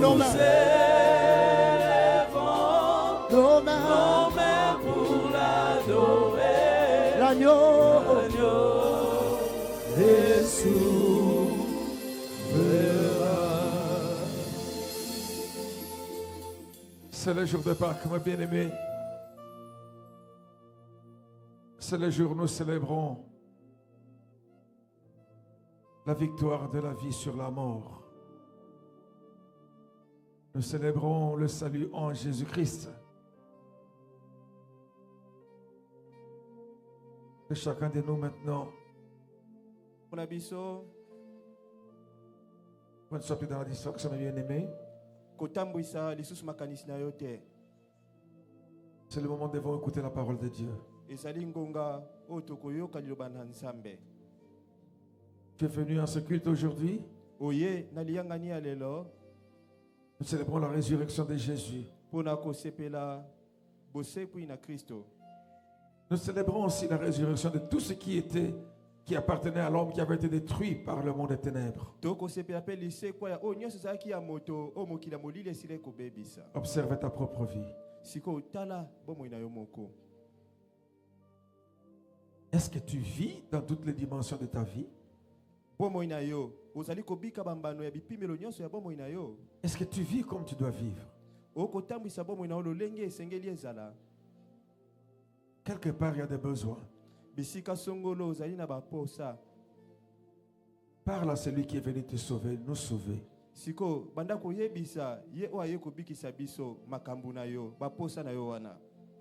nos mains. Nos mains pour l'adorer. L'agneau est souverain. C'est le jour de Pâques, mes bien-aimés. C'est le jour où nous célébrons la victoire de la vie sur la mort. Nous célébrons le salut en Jésus-Christ. Que chacun de nous maintenant, on ne soit plus dans la distraction, mes bien-aimés. C'est le moment où nous devons écouter la parole de Dieu. Tu es venu à ce culte aujourd'hui. Nous célébrons la résurrection de Jésus. Nous célébrons aussi la résurrection de tout ce qui appartenait à l'homme qui avait été détruit par le monde des ténèbres. Observe ta propre vie. Est-ce que tu vis dans toutes les dimensions de ta vie? Est-ce que tu vis comme tu dois vivre? Quelque part, il y a des besoins. Parle à celui qui est venu te sauver, nous sauver.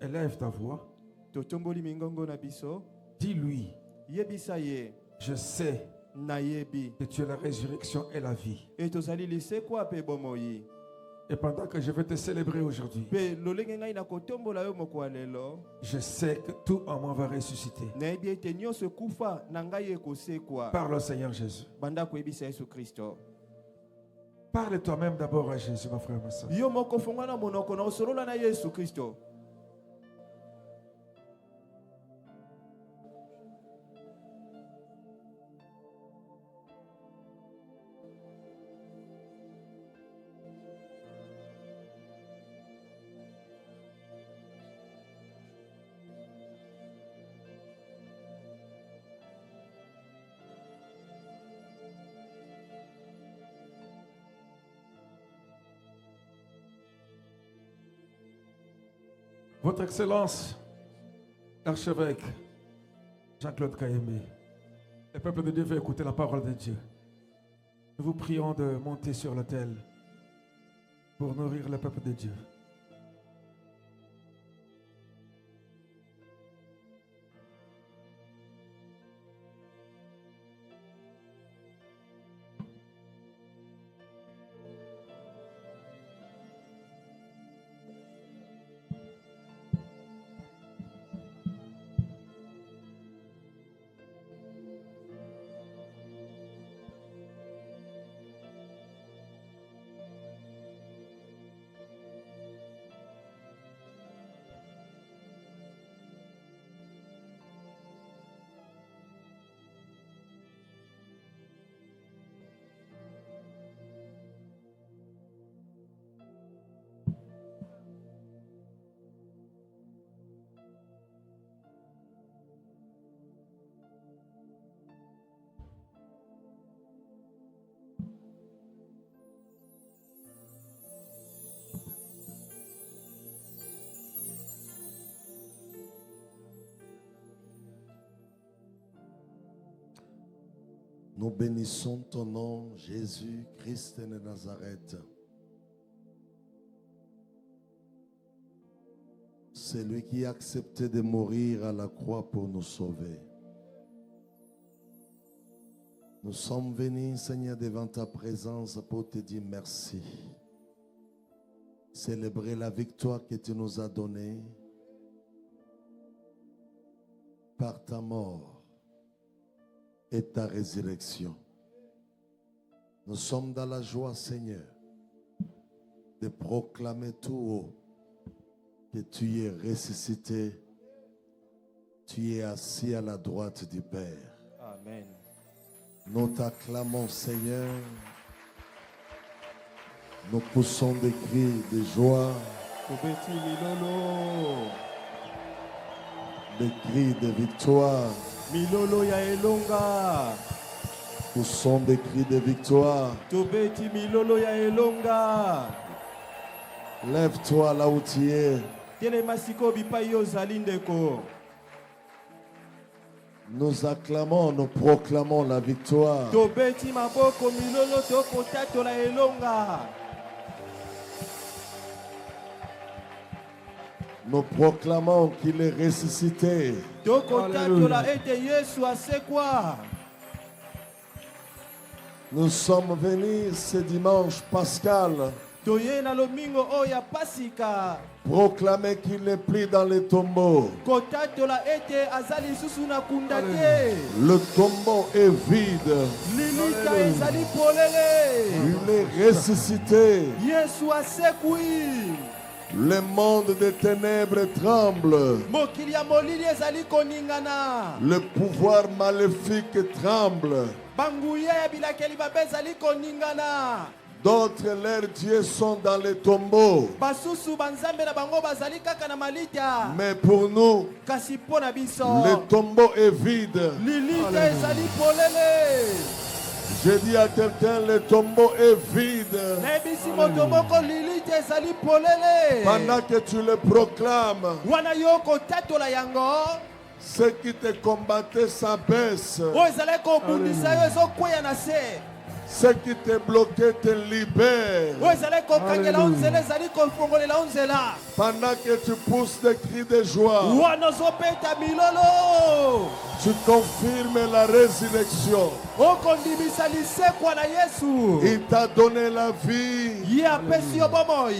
Élève ta voix. Dis-lui, je sais que tu es la résurrection et la vie. Et pendant que je vais te célébrer aujourd'hui, je sais que tout en moi va ressusciter. Parle au Seigneur Jésus. Parle toi-même d'abord à Jésus, ma frère, ma soeur. Votre Excellence, archevêque Jean-Claude Kayembe, le peuple de Dieu veut écouter la parole de Dieu. Nous vous prions de monter sur l'autel pour nourrir le peuple de Dieu. Nous bénissons ton nom, Jésus, Christ de Nazareth. Celui qui a accepté de mourir à la croix pour nous sauver. Nous sommes venus, Seigneur, devant ta présence pour te dire merci. Célébrer la victoire que tu nous as donnée par ta mort et ta résurrection. Nous sommes dans la joie, Seigneur, de proclamer tout haut que tu es ressuscité, tu es assis à la droite du Père. Amen. Nous t'acclamons, Seigneur. Nous poussons des cris de joie, tobeti milolo, des cris de victoire. milolo ya elonga, Poussons des cris de victoire. tobeti milolo ya elonga. Lève-toi là où tu es. Telema siko bipai yo ozali ndeko. Nous acclamons, nous proclamons la victoire. Tobeti maboko milolo tokotatola elonga. Nous proclamons qu'il est ressuscité. Tokotatola ete Yesu asekwa. Nous sommes venus ce dimanche pascal Toye na lomingo oya pasika. proclamer qu'il n'est plus dans les tombeaux. Kotatola ete azali susu na kunda te. Le tombeau est vide. Lilita ezali polele. Il est ressuscité. Yesu asekwi. Le monde des ténèbres tremble. Mokili ya molili ezali koningana. Le pouvoir maléfique tremble. Banguye ya bilakeli babe ezali koningana. D'autres, leurs dieux sont dans les tombeaux. Basusu banzambe na bango bazali kaka na malita. Mais pour nous, Kasi po na biso. le tombeau est vide. Lilita ezali polele. Je dis à quelqu'un, le tombeau est vide. Nebisi moto moko lilita ezali polele. Pendant que tu le proclames, Wana yo kotatola yango. ceux qui te combattaient s'abaissent. O ezali kobundisa yo ezokweya na se. Ceux qui te bloquaient te libèrent. O ezali kokangela onzela ezali kofongolela onzela. Pendant que tu pousses des cris de joie, Wana ozopeta milolo. tu confirmes la résurrection. Okondimisa lisekwa na Yesu. Il t'a donné la vie. Ye apesi yo bomoi.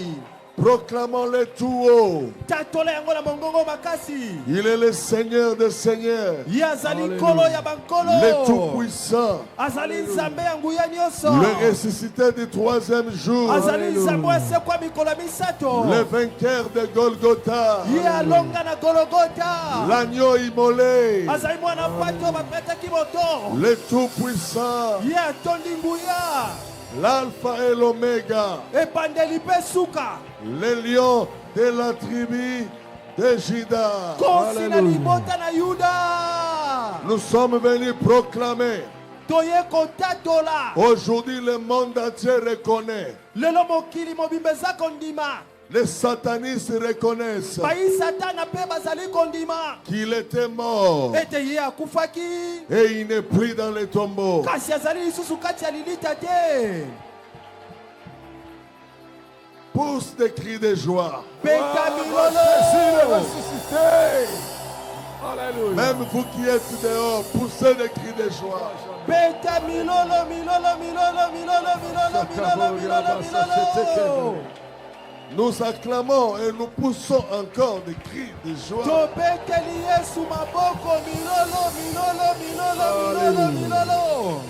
Proclamons-le tout haut. Tatola yango na mongongo makasi. Il est le Seigneur des Seigneurs, Ye azali nkolo ya bankolo. le Tout-Puissant, Azali nzambe ya nguya nyonso. le ressuscité du troisième jour, Azali nzambe asekwa mikolo misato. le vainqueur de Golgotha, Ye alonga na Golgotha. l'agneau immolé, Azali mwana pato bapetaki moto. le Tout-Puissant, Ye atondi nguya. l'Alpha et l'Oméga, Ebandeli pe suka. le lion de la tribu de Juda. Kosi na libota na Yuda. Nous sommes venus proclamer. Toye kotatola. Aujourd'hui, le monde entier reconnaît. Lelo mokili mobimba eza kondima. Les satanistes reconnaissent Bai satana pe bazali kondima. qu'il était mort Ete ye akufaki. et il n'est plus dans les tombeaux. Kasi azali lisusu kati ya lilita te. Pousse des cris de joie. Peta Jésus est milolo. ressuscité. Alléluia. Même vous qui êtes dehors, poussez des cris de joie. Peta milolo, milolo, milolo, milolo, milolo, milolo, milolo, milolo. Nous acclamons et nous poussons encore des cris de joie. Tobeteli Yesu maboko milolo, milolo, milolo, milolo, milolo.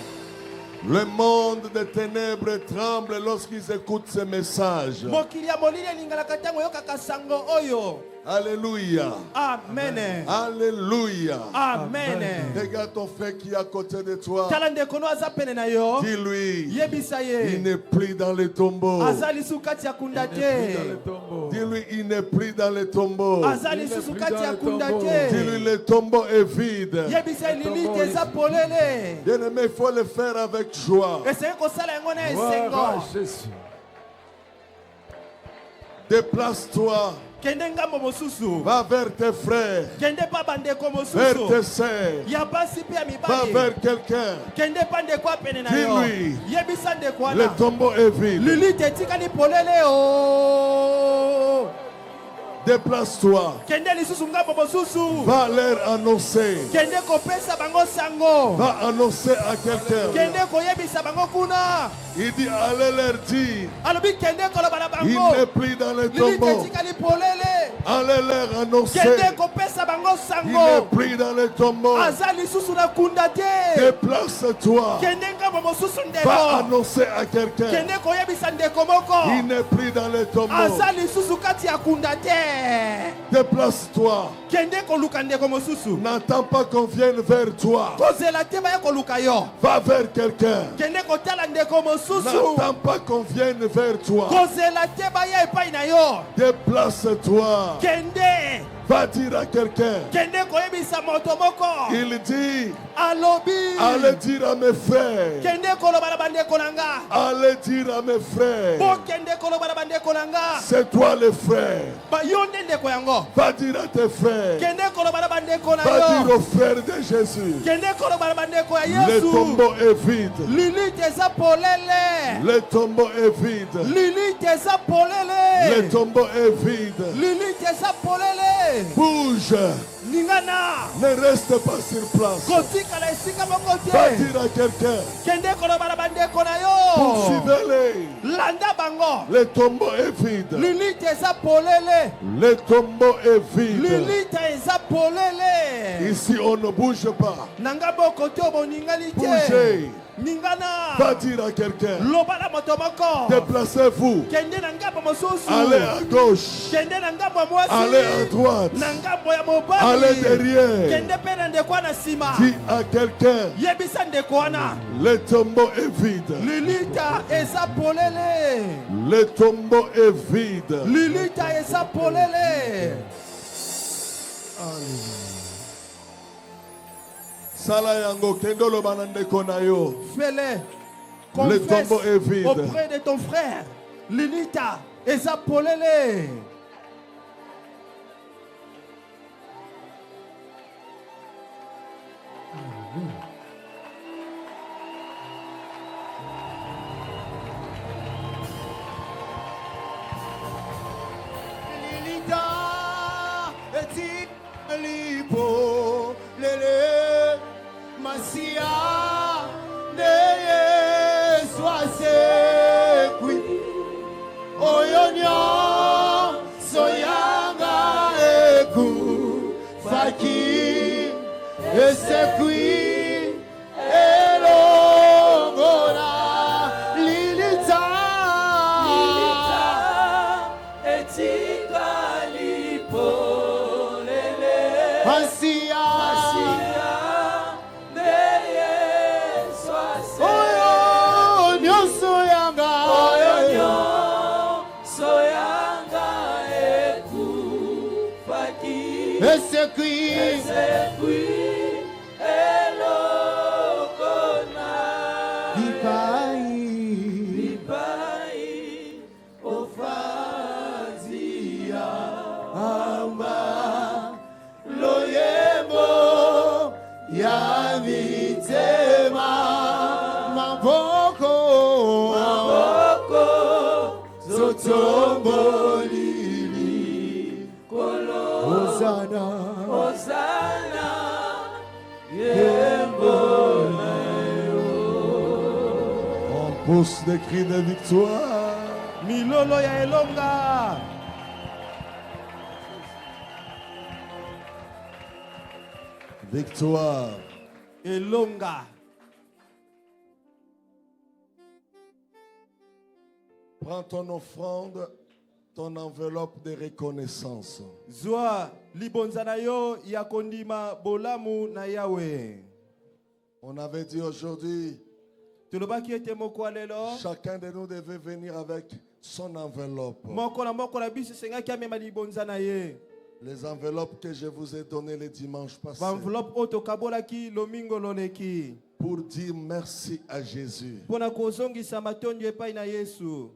Le monde des ténèbres tremble lorsqu'ils écoutent ces messages. Mokili ya molili elingalaka ntango oyokaka sango oyo. Alléluia. Amen. Alléluia. Amen. Regarde ton frère qui est à côté de toi. Tala ndeko no aza pene na yo. Dis-lui, Yebisa il ye. n'est plus dans les tombeaux. Azali su kati ya kunda Dans les te. tombeaux. Dis-lui, il n'est plus dans les tombeaux. Azali susu kati ya kunda te. Dis-lui, le tombeau est vide. Yebisa lilite eza polele. Bien-aimé, il faut le faire avec joie. Eseye kosala yango na Gloire à esengo. Jésus. Déplace-toi. Kende ngambo mosusu. Va vers tes frères, Kende pa bandeko vers tes mosusu. sœurs. Ya basi pe ya Va mibali. vers quelqu'un. Kende pa ndeko apene na yo. Dis-lui. Yebisa ndeko Le wana. tombeau est vide. Lilite etikali polele o. Déplace-toi. Kende lisusu ngambo mosusu. Va leur annoncer. Kende kopesa bango sango. Va annoncer à quelqu'un. Kende koyebisa bango kuna. Il dit, allez leur dire, Alobi kende koloba na il bango. n'est plus dans les Lilite tombeaux. etikali polele. Allez leur annoncer. Kende kopesa bango Il sango. est pris dans les tombeaux. Aza lisusu na kunda te. Déplace-toi. Kende ngambo mosusu Va ndeko. annoncer à quelqu'un. Kende koyebisa ndeko moko. Il n'est pris dans les tombeaux. Aza lisusu kati ya kunda te. Déplace-toi. Kende koluka ndeko mosusu. N'attends pas qu'on vienne vers toi. Kozela te baya koluka yo. Va vers quelqu'un. Kende kotala ndeko mosusu. N'attends pas qu'on vienne vers toi. Kozela te baya epai na yo. Déplace-toi. Kende. Va dire à quelqu'un. Kende koyebisa moto moko. Il dit, Alobi. allez dire à mes frères. Kende koloba na bandeko nanga. Allez dire à mes frères. Bo kende koloba na bandeko nanga. C'est toi les frères. Ba yo nde ndeko yango. Va dire à tes frères. Kende koloba na bandeko na Va yo. dire aux frères de Jésus. Kende koloba na bandeko ya Le Yesu. tombeau est vide. Lili teza polele. Le tombeau est vide. Lili teza polele. Le tombeau est vide. Lili teza polele. Bouge. Ningana. Ne reste pas sur place. Kotika na esika moko Va te. dire à quelqu'un. Kende koloba na bandeko na yo. Poursuivez-les. Landa bango. Le tombeau est vide. Lili teza polele. Le tombeau est vide. Lili teza polele. Ici, on ne bouge pas. Nanga boko te boningani te. Bougez. Ningana. Va dire à quelqu'un. Loba na moto moko. Déplacez-vous. Kende na ngambo mosusu. Allez à gauche. Kende na ngambo ya mwasi. Allez à droite. Na ngambo ya mobali. Allez derrière. Kende pe na ndeko na sima. Dis à quelqu'un. Yebisa ndeko wana. Le tombeau est vide. Lilita eza polele. Le tombeau est vide. Lilita eza polele. Sala yango kendolo banande konayo. Fais-le. Le Confesse tombeau est vide. auprès de ton frère. Lilita eza polele. Lipo lele masia neye swase oyonyo soyanga eku faki esekui elongora lilita etika lipo Masia, oh, nyoso yanga, esekui, Bipai, ofazia, amba. Loyembo ya mitema maboko zotombo lili Hosanna yembo On pousse des cris de victoire. Milolo ya elonga. Victoire. Elonga. Prends ton offrande, ton enveloppe de reconnaissance. Zwa libonzana yo ya kondima bolamu na yawe. On avait dit aujourd'hui, Tulobaki ete moko lelo. chacun de nous devait venir avec son enveloppe. Moko na biso senga ki amema libonzana ye. Les enveloppes que je vous ai données le dimanche passé. Enveloppe oto kabolaki lomingo loleki. Pour dire merci à Jésus. Pona kozongisa matondo epai na Yesu.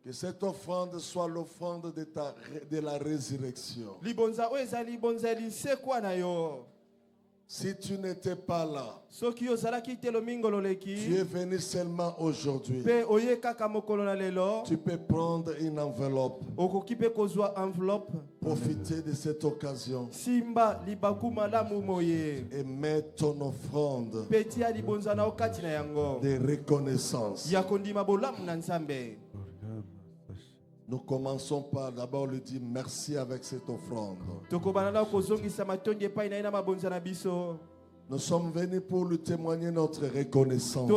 Que cette offrande soit l'offrande de la résurrection. Libonza o eza libonza lisekwa na yo. Si tu n'étais pas là, Soki ozalaki te lomingo loleki. tu es venu seulement aujourd'hui. Pe oye kaka mokolo na lelo. Tu peux prendre une enveloppe. Okoki pe kozwa enveloppe. Profiter de cette occasion Simba libaku malamu moye. et mettre ton offrande Peti ya libonza na okati na yango. de reconnaissance. Ya kondima bolamu na Nzambe. Nous commençons par d'abord lui dire merci avec cette offrande. Nous sommes venus pour lui témoigner notre reconnaissance.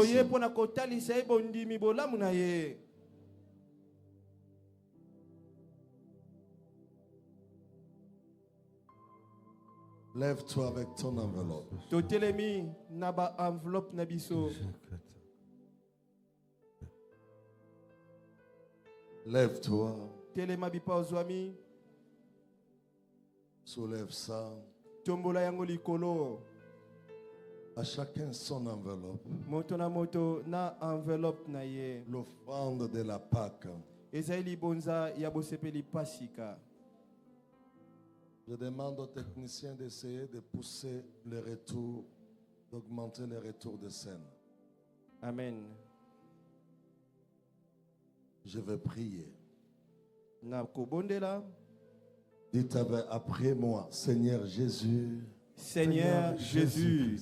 Lève-toi avec ton enveloppe. Lève-toi. Soulève ça. À chacun son enveloppe. L'offrande de la Pâque. Je demande aux techniciens d'essayer de pousser le retour, d'augmenter le retour de scène. Amen. Je vais prier. Dites après moi, Seigneur Jésus. Seigneur Jésus.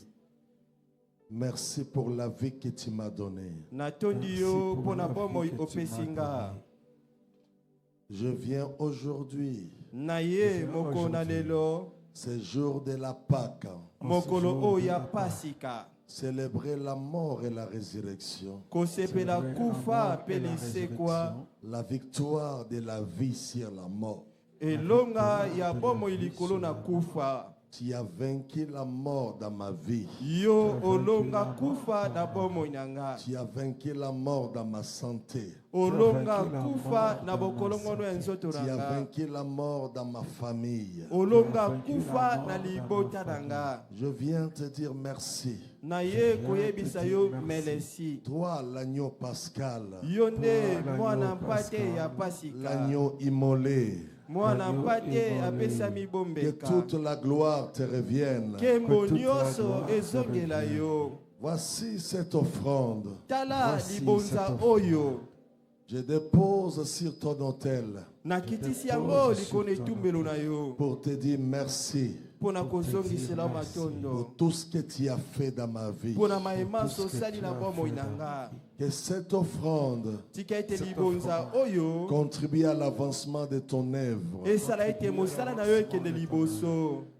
Merci pour la vie que tu m'as donnée. Je viens aujourd'hui, ce jour de la Pâque, célébrer la mort et la résurrection, la victoire de la vie sur la mort. Tu as vaincu la mort dans ma vie. Tu as vaincu la mort dans ma santé. Tu as vaincu la mort dans ma famille. Je viens te dire merci. Toi, l'agneau pascal, l'agneau immolé, que toute la gloire te revienne. Voici cette offrande. Je dépose sur ton autel pour te dire merci pour tout ce que tu as fait dans ma vie. Que cette offrande contribue à l'avancement de ton œuvre.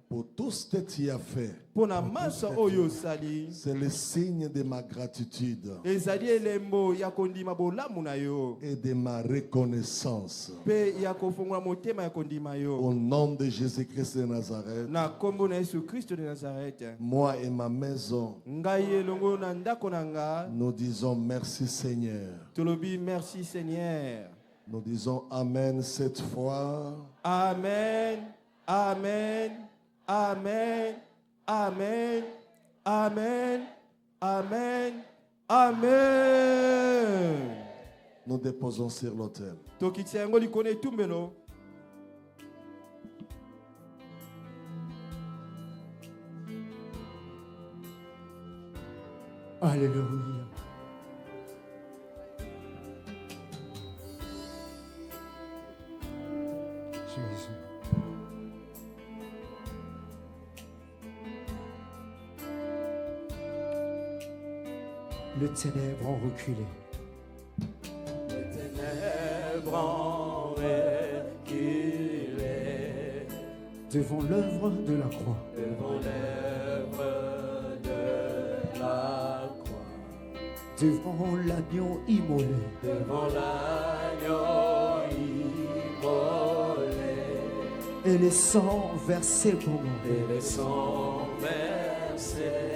Pour tout ce que tu as fait, c'est le signe de ma gratitude et de ma reconnaissance. Au nom de Jésus-Christ de Nazareth, moi et ma maison, nous disons merci Seigneur. Merci Seigneur. Nous disons Amen cette fois. Amen. Amen. Amen, amen, amen, amen, amen. Nous déposons sur l'autel. Alléluia. Jésus. Les ténèbres ont reculé. Les ténèbres ont reculé devant l'œuvre de la croix. Devant l'œuvre de la croix. Devant l'agneau immolé. Devant l'agneau immolé. Et les sang versés pour moi. Et les sang versés.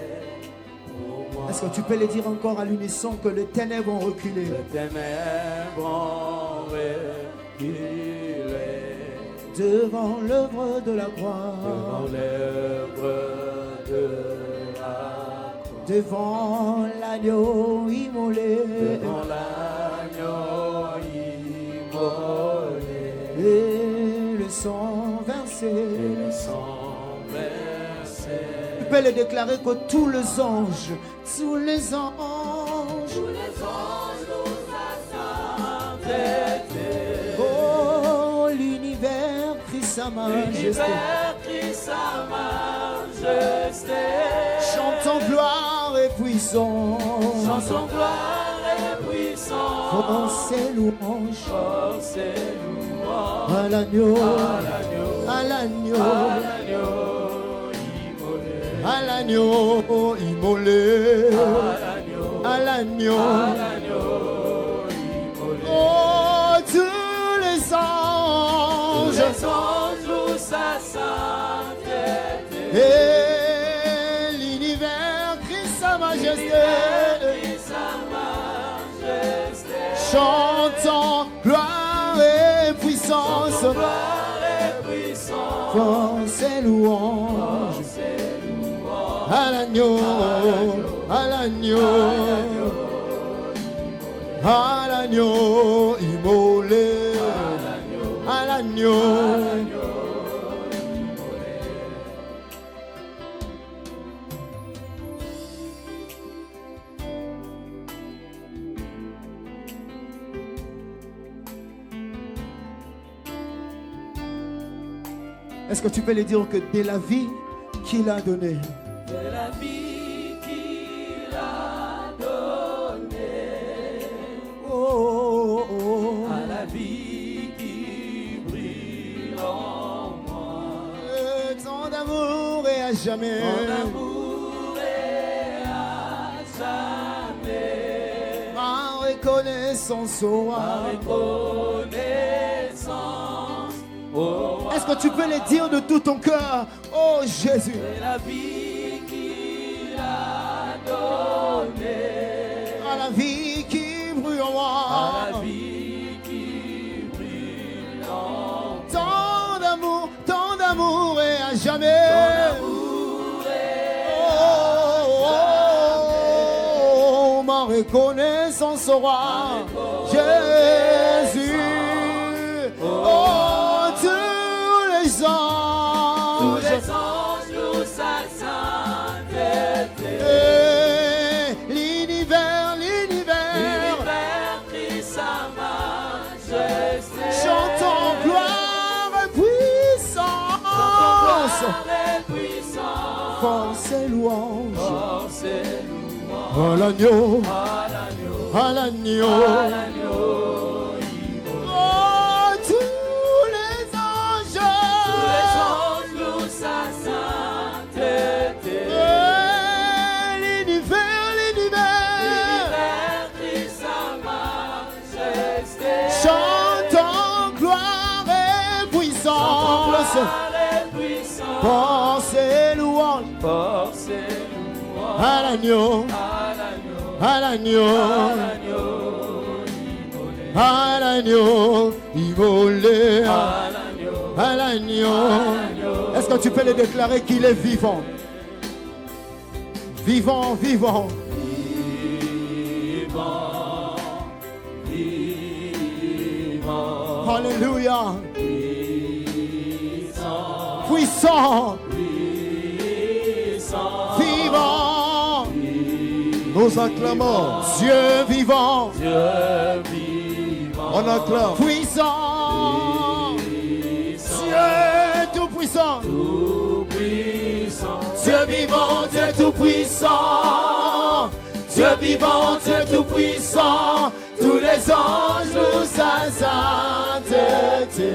Est-ce que tu peux le dire encore à l'unisson que les ténèbres ont reculé? Les ténèbres ont reculé devant l'œuvre de la croix. Devant l'œuvre de la croix. Devant l'agneau immolé. Devant l'agneau immolé. Et le sang versé. Et le sang versé. Tu peux le déclarer que tous les anges nous sainteté. Oh, l'univers crie sa majesté. Chantons gloire et puissance. Chantons gloire et puissance. Force et louange. Force et louange. À l'agneau. À l'agneau. À l'agneau. À l'agneau immolé. À l'agneau. À l'agneau. À l'agneau immolé. Oh, tous les anges. Les anges louent sa sainteté. Et l'univers crie sa majesté. Chantant gloire et puissance. Force et louange. À l'agneau. À l'agneau. À l'agneau immolé. À l'agneau. Est-ce que tu peux lui dire que dès la vie qu'il a donnée, De la vie qu'il a donnée, oh, oh, oh, à la vie qui brille en moi, tant d'amour et à jamais, mon amour est à jamais, ma reconnaissance au roi. ma reconnaissance au roi. Est-ce que tu peux le dire de tout ton cœur? Oh Jésus, De la vie qu'il a donnée, à la vie qui brûle en à moi, la vie qui brille en tant d'amour et à jamais. amour est Oh, ma reconnaissance au roi Jésus. Oh, tous les anges. tous les anges louent sa sainteté. L'univers, L'univers crie sa majesté. chantons gloire et puissance. Gloire et puissance. Force et louange. Force et louange. À l'agneau, À l'agneau. à l'agneau. À l'agneau. Oh, tous les Tous les anges. anges louent sa sainteté. L'univers, L'univers crie sa majesté. chantons gloire et puissance. Gloire et puissance. Force et louange. Force et louange. À l'agneau, À l'agneau. à l'agneau, à l'agneau, immolé, À l'agneau. à l'agneau. Est-ce que tu peux le déclarer qu'il est vivant? Vivant, vivant. Vivant. Vivant. Alléluia. Puissant. Puissant, Puissant. vivant. Nous acclamons. Dieu vivant, Dieu vivant. On acclame. puissant. Dieu tout-puissant. Tout puissant. Dieu vivant, Dieu tout-puissant. Dieu vivant, Dieu tout-puissant. Tous les anges louent sa sainteté.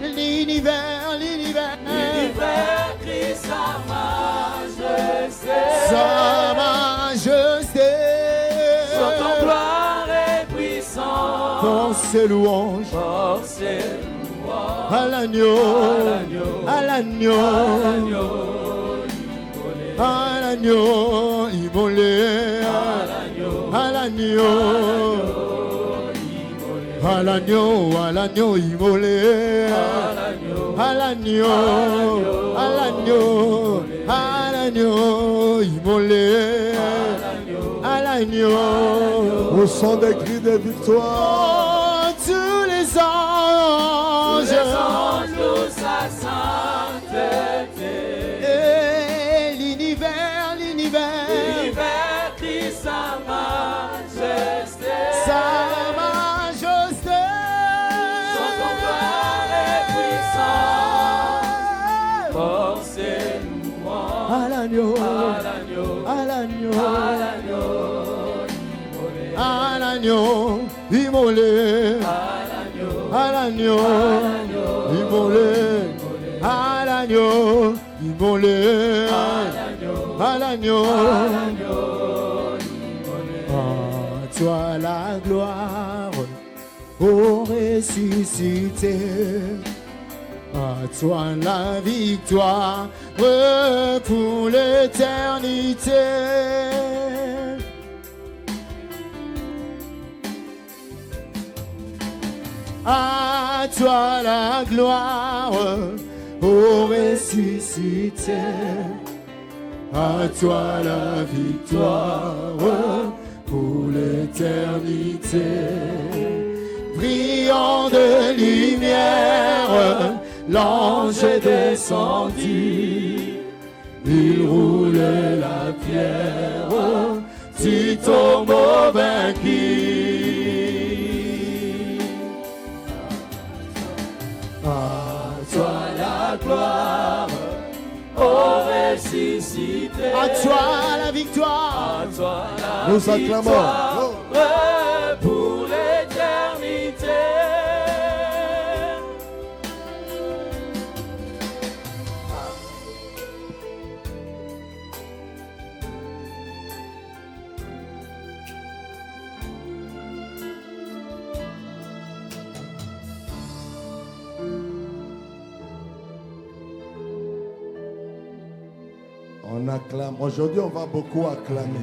L'univers, l'univers. L'univers crie sa majesté. Sa majesté. Chantons gloire et puissance. Force et louange. Force et louange. À l'agneau. À l'agneau. À l'agneau immolé. À l'agneau. À l'agneau, à l'agneau immolé. À l'agneau. À l'agneau. À l'agneau immolé. À l'agneau. Au son des cris de victoire. Oh, tous les anges. Les anges louent sa sainteté. Et l'univers, l'univers. L'univers crie sa majesté. Sa majesté. Chantons gloire et puissance. Force et louange. À l'agneau. À l'agneau. À l'agneau. À l'agneau. À l'agneau. l'agneau immolé, à l'agneau immolé, à l'agneau immolé, à l'agneau. À toi la gloire, ô ressuscité. À toi la victoire pour l'éternité. À toi la gloire, ô ressuscité. À toi la victoire pour l'éternité. Brillant de lumière, l'ange est descendu. Il roule la pierre, tu tombes vaincu. À toi la gloire, ô ressuscité. À toi la victoire. À toi la Nous acclamons. pour l'éternité. On acclame. Aujourd'hui, on va beaucoup acclamer.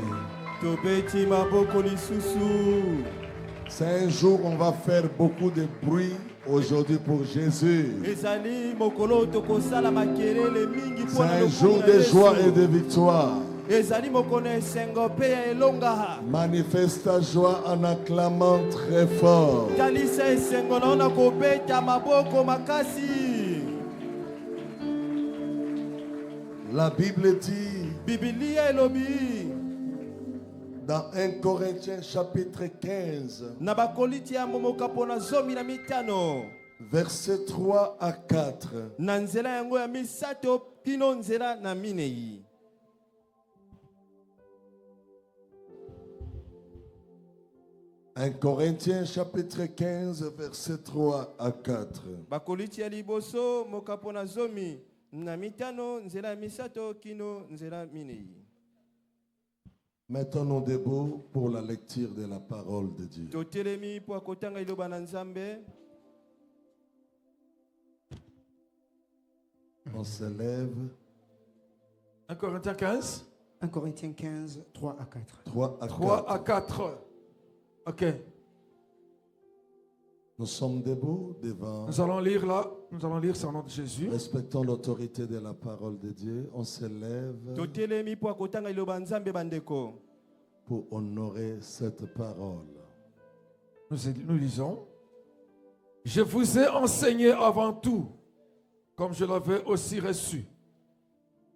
Tobeti maboko lisusu. C'est un jour où on va faire beaucoup de bruit aujourd'hui pour Jésus. Ezali mokolo tokosala makelele mingi C'est pona un jour de joie et de victoire. Ezali mokolo esengo pe ya elonga. Manifeste ta joie en acclamant très fort. Kalisa esengo na kobeta maboko makasi. La Bible dit Biblia elobi dans 1 Corinthiens chapitre 15, na bakoliti ya momoka pona zomi na mitano. versets 3 à 4. Na nzela yango ya misato kino nzela na minei. Un Corinthiens chapitre 15, versets 3 à 4. Bakoliti ya liboso moka pona zomi na mitano nzela ya misato kino nzela minei. Mettons-nous debout pour la lecture de la parole de Dieu. Totelemi po akotanga iloba na Nzambe. On se lève. 1 Corinthiens 15, 1 Corinthiens 15, 3 à 4. 3 à 3 à 4. 4. Ok. Nous sommes debout devant. Nous allons lire là. Nous allons lire sur le nom de Jésus. Respectons l'autorité de la parole de Dieu. On se lève Totelemi po akotanga iloba Nzambe bandeko. pour honorer cette parole. Nous lisons. Je vous ai enseigné avant tout, comme je l'avais aussi reçu,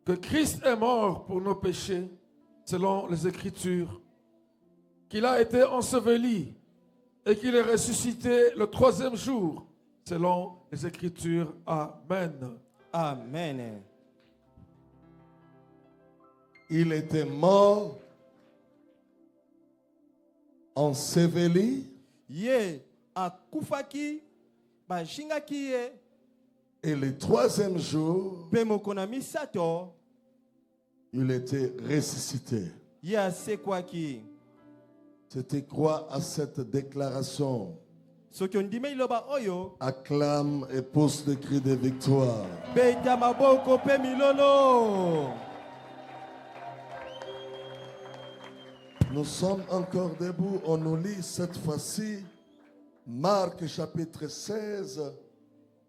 que Christ est mort pour nos péchés, selon les Écritures, qu'il a été enseveli et qu'il est ressuscité le troisième jour, selon les Écritures. Amen. Amen. Il était mort, enseveli, Ye akufaki bashingaki ye et le troisième jour, pe mokona misato il était ressuscité. ye asekwaki. C'était quoi à cette déclaration? Soki ondima iloba oyo Acclame et pousse le cri de victoire. beta maboko pe milolo. Nous sommes encore debout. On nous lit cette fois-ci Marc chapitre 16,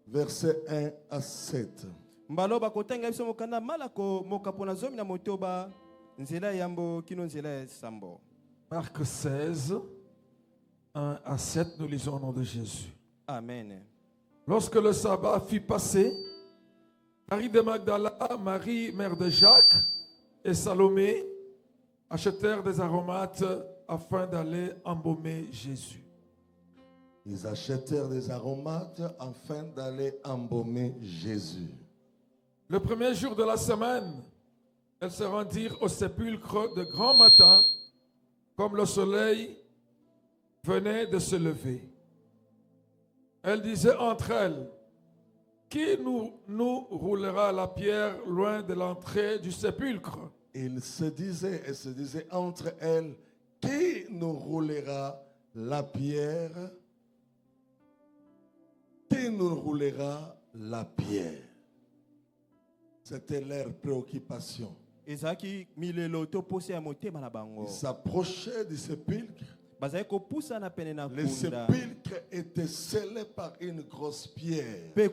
versets 1 à 7. Mbaloba kotanga biso mokanda malako mokapona zomi na motoba nzela yambo kino nzela ya sambo. Marc 16, 1 à 7, nous lisons au nom de Jésus. Amen. Lorsque le sabbat fut passé, Marie de Magdala, Marie, mère de Jacques, et Salomé achetèrent des aromates afin d'aller embaumer Jésus. Ils achetèrent des aromates afin d'aller embaumer Jésus. Le premier jour de la semaine, elles se rendirent au sépulcre de grand matin, comme le soleil venaient de se lever. Elles disaient entre elles, qui nous roulera la pierre loin de l'entrée du sépulcre? Il se disait entre elles, qui nous roulera la pierre? Qui nous roulera la pierre? C'était leur préoccupation. Ils s'approchaient du sépulcre. Le sépulcre était scellé par une grosse pierre. Et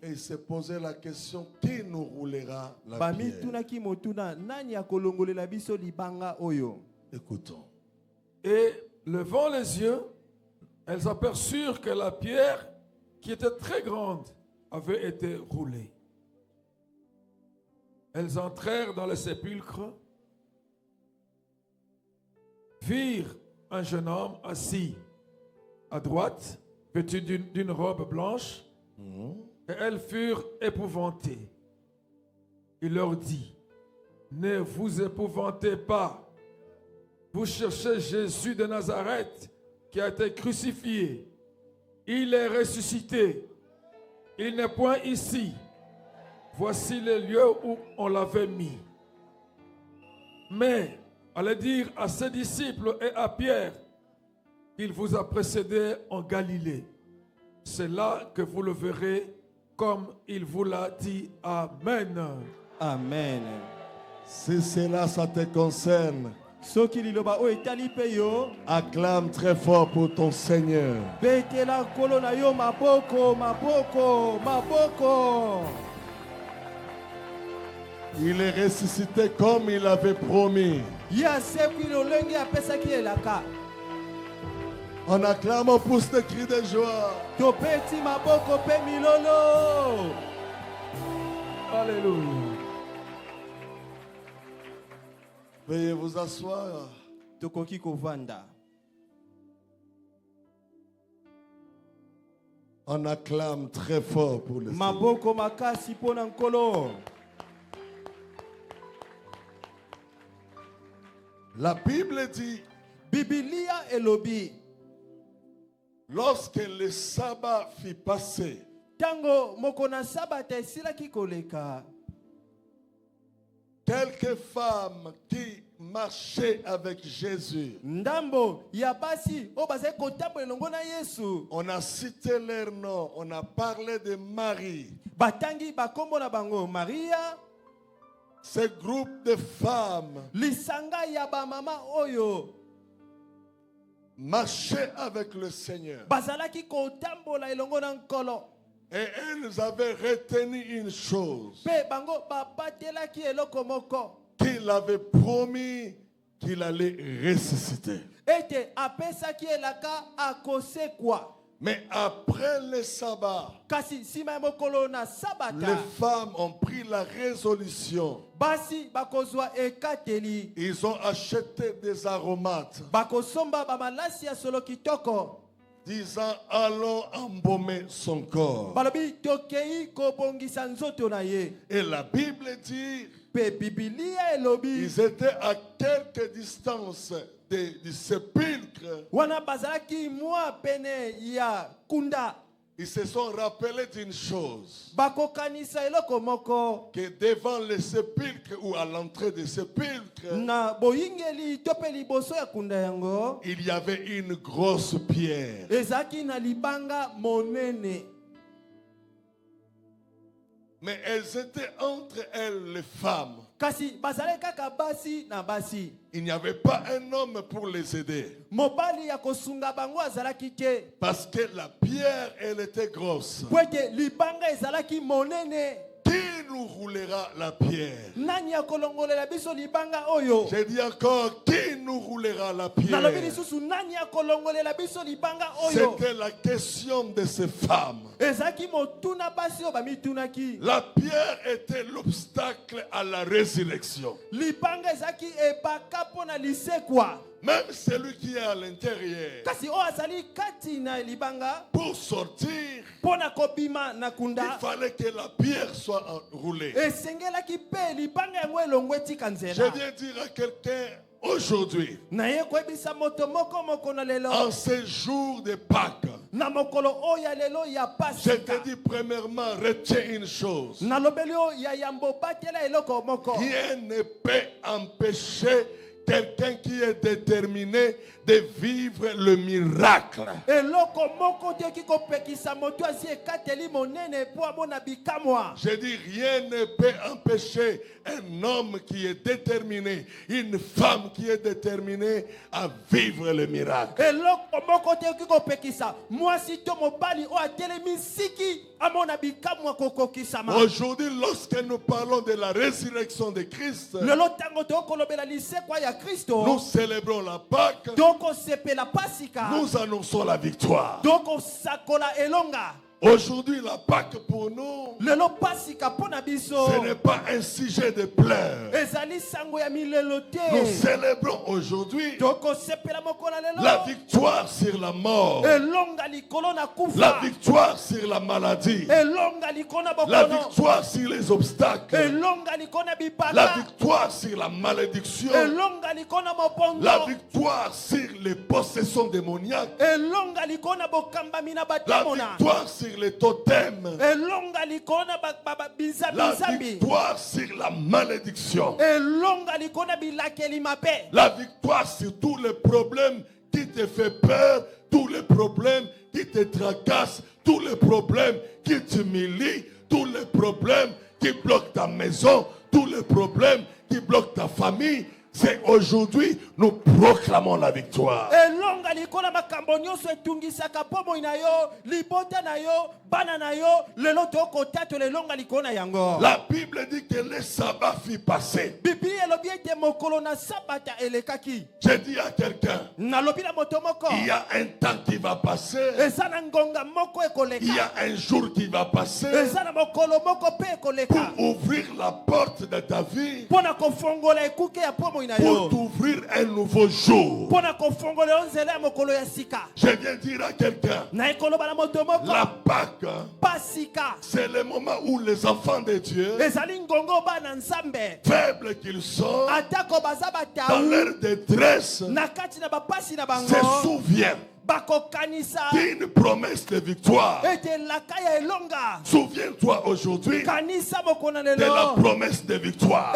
il se posait la question, qui nous roulera la pierre? Écoutons. Et levant les yeux, elles aperçurent que la pierre, qui était très grande, avait été roulée. Elles entrèrent dans le sépulcre, virent un jeune homme assis à droite, vêtu d'une robe blanche, et elles furent épouvantées. Il leur dit, ne vous épouvantez pas, vous cherchez Jésus de Nazareth qui a été crucifié. Il est ressuscité. Il n'est point ici. Voici le lieu où on l'avait mis. Mais allez dire à ses disciples et à Pierre qu'il vous a précédé en Galilée. C'est là que vous le verrez comme il vous l'a dit. Amen. Amen. Si cela, ça te concerne, acclame très fort pour ton Seigneur. Il est ressuscité comme il avait promis. On acclame, on pousse des cris de joie. Alléluia. Veuillez vous asseoir. On acclame très fort pour le Seigneur. La Bible dit, lorsque le sabbat fut passé, quelques femmes qui marchaient avec Jésus, on a cité leur nom, on a parlé de Marie. Ce groupe de femmes marchaient avec le Seigneur. Et elles avaient retenu une chose, qu'il avait promis qu'il allait ressusciter. Mais après le sabbat, les femmes ont pris la résolution. Ils ont acheté des aromates, disant, allons embaumer son corps. Et la Bible dit, ils étaient à quelque distance du sépulcre. Ils se sont rappelés d'une chose, que devant le sépulcre ou à l'entrée du sépulcre, il y avait une grosse pierre. Mais elles étaient entre elles, les femmes. Il n'y avait pas un homme pour les aider. Parce que la pierre, elle était grosse. Qui nous roulera la pierre? J'ai dit encore, qui nous roulera la pierre? C'était la question de ces femmes. La pierre était l'obstacle à la résurrection. Même celui qui est à l'intérieur, pour sortir, il fallait que la pierre soit roulée. Je viens dire à quelqu'un, aujourd'hui, en ce jour de Pâques, je te dis premièrement, retiens une chose. Rien ne peut empêcher quelqu'un qui est déterminé de vivre le miracle. Je dis, rien ne peut empêcher un homme qui est déterminé, une femme qui est déterminée à vivre le miracle. Aujourd'hui, lorsque nous parlons de la résurrection de Christ, nous célébrons la Pâque. Nous annonçons la victoire. Aujourd'hui, la Pâque pour nous, ce n'est pas un sujet de pleurs. Nous célébrons aujourd'hui la victoire sur la mort, la victoire sur la maladie, la victoire sur les obstacles, la victoire sur la malédiction, la victoire sur les possessions démoniaques, la victoire sur les totems, la victoire sur la malédiction, la victoire sur tous les problèmes qui te font peur, tous les problèmes qui te tracassent, tous les problèmes qui t'humilient, tous les problèmes qui bloquent ta maison, tous les problèmes qui bloquent ta famille. C'est aujourd'hui, nous proclamons la victoire. La Bible dit que le sabbat fut passé. Je dis à quelqu'un, il y a un temps qui va passer, il y a un jour qui va passer pour ouvrir la porte de ta vie, pour t'ouvrir un nouveau jour. Je viens dire à quelqu'un, la Pâque, c'est le moment où les enfants de Dieu, faibles qu'ils sont, dans leur détresse, se souviennent d'une promesse de victoire. Souviens-toi aujourd'hui de la promesse de victoire.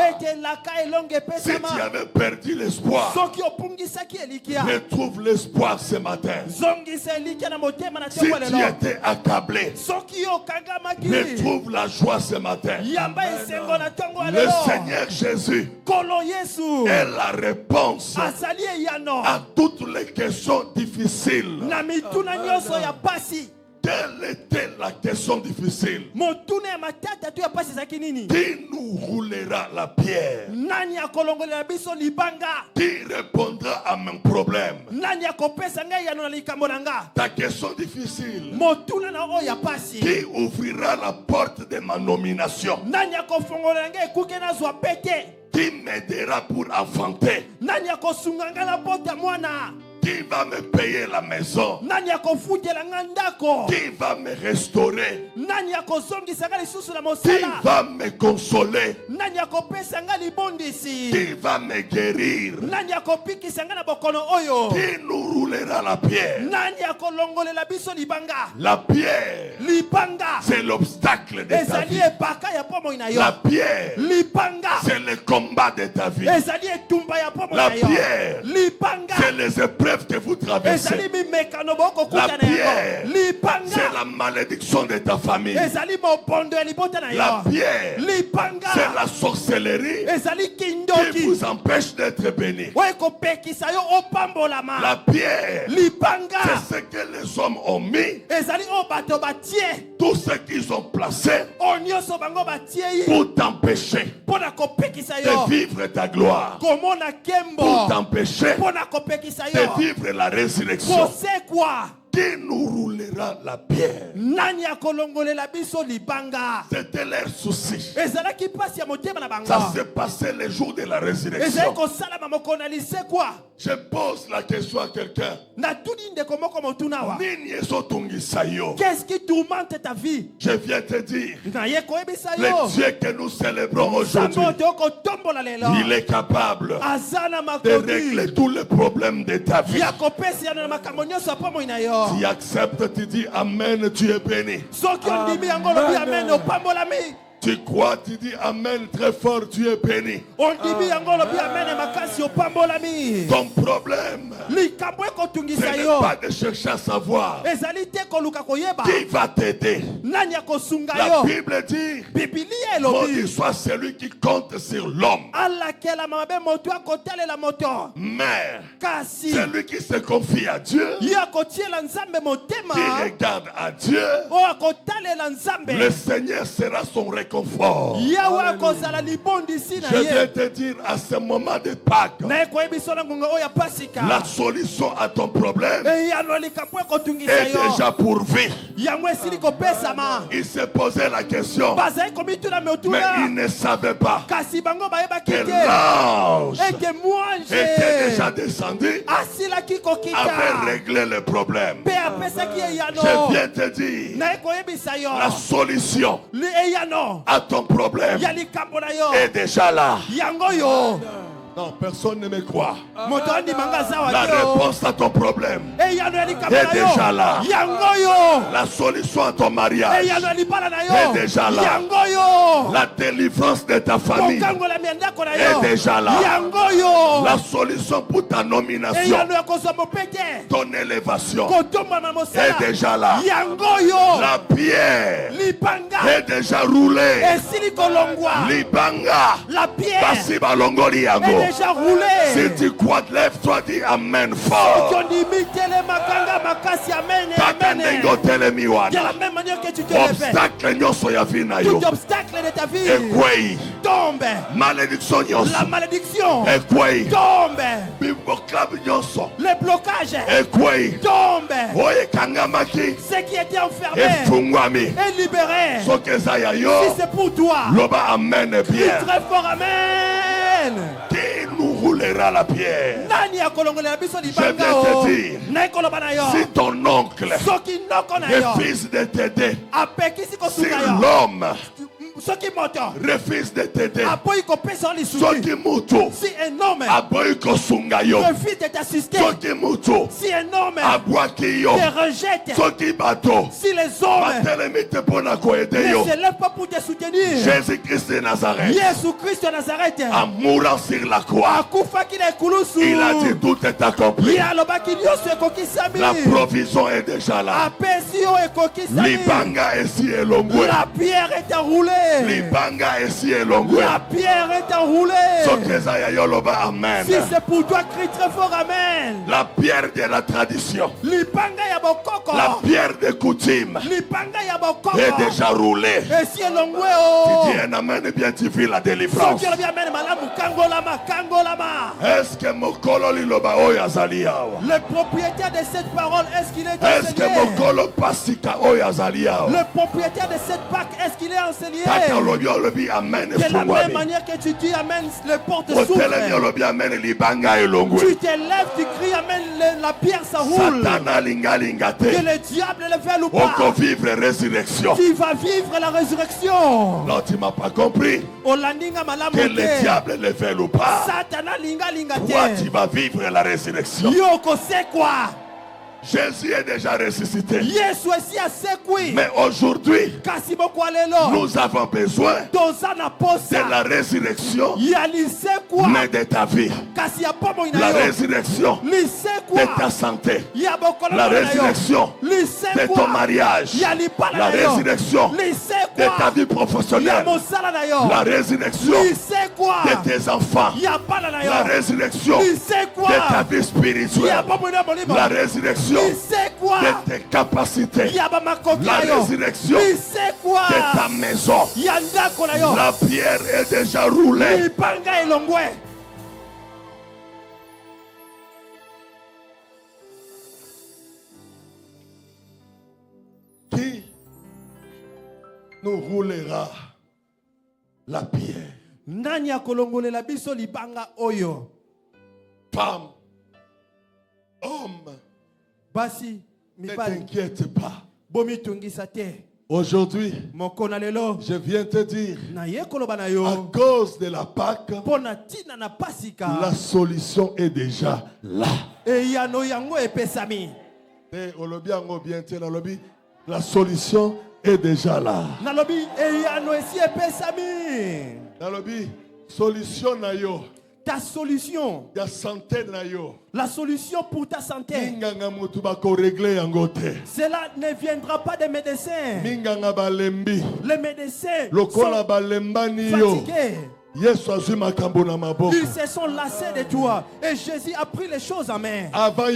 Si tu avais perdu l'espoir, retrouve l'espoir ce matin. Si tu étais accablé, retrouve la joie ce matin. Le Seigneur Jésus est la réponse à toutes les questions difficiles. Quelle était la question difficile? Qui nous roulera la pierre? Qui répondra à mon problème? Ta question difficile. Qui ouvrira la porte de ma nomination? Qui m'aidera pour enfanter? Qui va me payer la maison? Qui va me restaurer? Qui va me consoler? Qui va me guérir? Qui nous roulera la pierre? La pierre, c'est l'obstacle de ta vie. La pierre, c'est le combat de ta vie. La pierre, c'est les épreuves que vous traversez. La pierre, c'est la malédiction de ta famille. La pierre, c'est la sorcellerie qui vous empêche d'être béni. La pierre, c'est ce que les hommes ont mis, tout ce qu'ils ont placé pour t'empêcher de vivre ta gloire, pour t'empêcher de vivre la résurrection. Qui nous roulera la pierre? C'était leur souci. Ça s'est passé le jour de la résurrection. Je pose la question à quelqu'un. Qu'est-ce qui tourmente ta vie? Je viens te dire, Le le Dieu que nous célébrons aujourd'hui, il est capable de régler tous les problèmes de ta vie. Tu acceptes, tu dis Amen, tu es béni. Tu crois, tu dis Amen très fort, tu es béni. Ton problème, ce n'est pas de chercher à savoir qui va t'aider. La Bible dit, maudit soit celui qui compte sur l'homme. Mais celui qui se confie à Dieu, qui regarde à Dieu, le Seigneur sera son réconfort. Je vais te dire à ce moment de Pâques, la solution à ton problème est déjà pourvue. Il se posait la question, mais il ne savait pas que l'ange était déjà descendu, avait réglé le problème. Je viens te dire, la solution à ton problème est déjà là. Non, personne ne me croit. La réponse à ton problème est déjà là. La solution à ton mariage est déjà là. La délivrance de ta famille est déjà là. La solution pour ta nomination, ton élévation est déjà là. La pierre est déjà roulée. Libanga, Basi Balongoli Yango. Déjà roulé. Si tu crois, lève-toi, dis Amen fort. De la même manière que tu te réveilles, tout obstacle de ta vie tombe. Malédiction, la malédiction tombe. Les blocages tombent. Ce qui était enfermé est libéré. Si c'est pour toi, crie très fort Amen. Qui nous roulera la pierre? Je vais te dire, si ton oncle refuse de t'aider, si l'homme refuse de t'aider, si un homme refuse de t'assister, si un homme te rejette, si les hommes ne se lèvent pas pour te soutenir, Jésus-Christ de Nazareth, Jésus-Christ de Nazareth, en mourant sur la croix, il a dit tout est accompli. La provision est déjà là. Libanga ici est longue. La pierre est enroulée. Libanga ici est longue. La pierre est enroulée. Amen. Si c'est pour toi, crie très fort Amen. La pierre de la tradition, la pierre de coutume est déjà roulée. Tu dis un Amen et bien tu vis la délivrance. Est-ce que Mokolo Liloba Oyazalia? Le propriétaire de cette parole, est-ce qu'il est enseigné? Est-ce que Mokolo Pasika Oyazalia? Le propriétaire de cette Pâque, est-ce qu'il est enseigné? De la même manière que tu dis Amen, les portes s'ouvrent. Tu te lèves, tu cries Amen, la pierre s'enroule. Que le diable le veuille ou pas, tu vas vivre la résurrection. Non, tu ne m'as pas compris. Que le diable le veuille ou pas, toi tu vas vivre la résurrection. C'est quoi? Jésus est déjà ressuscité. Mais aujourd'hui, nous avons besoin de la résurrection, mais de ta vie. La résurrection de ta santé. La résurrection de ton mariage. La résurrection de ta vie professionnelle. La résurrection de tes enfants. La résurrection de ta vie spirituelle. La résurrection de tes capacités, la résurrection de ta maison. La pierre est déjà roulée. Qui nous roulera la pierre? Femme, homme, Ne t'inquiète pas. Aujourd'hui, je viens te dire, à cause de la Pâque, la solution est déjà là. La solution est déjà là. Solution na yo. Ta solution, la solution pour ta santé, cela ne viendra pas des médecins. Les médecins sont fatigués. Ils se sont lassés de toi. Et Jésus a pris les choses en main. Avant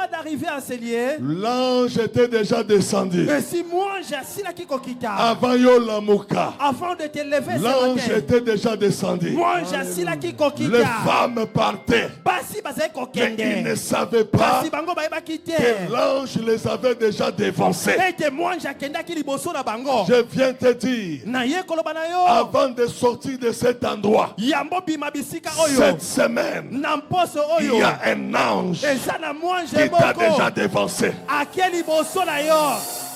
d'arriver à ce lieu, l'ange était déjà descendu. Et si moi avant de te lever, l'ange était déjà descendu. Les femmes partaient. Mais ils ne savaient pas que l'ange les avait déjà dévancés. Je viens te dire, avant de sortir de cet endroit, cette semaine, il y a un ange qui t'a déjà dévancé.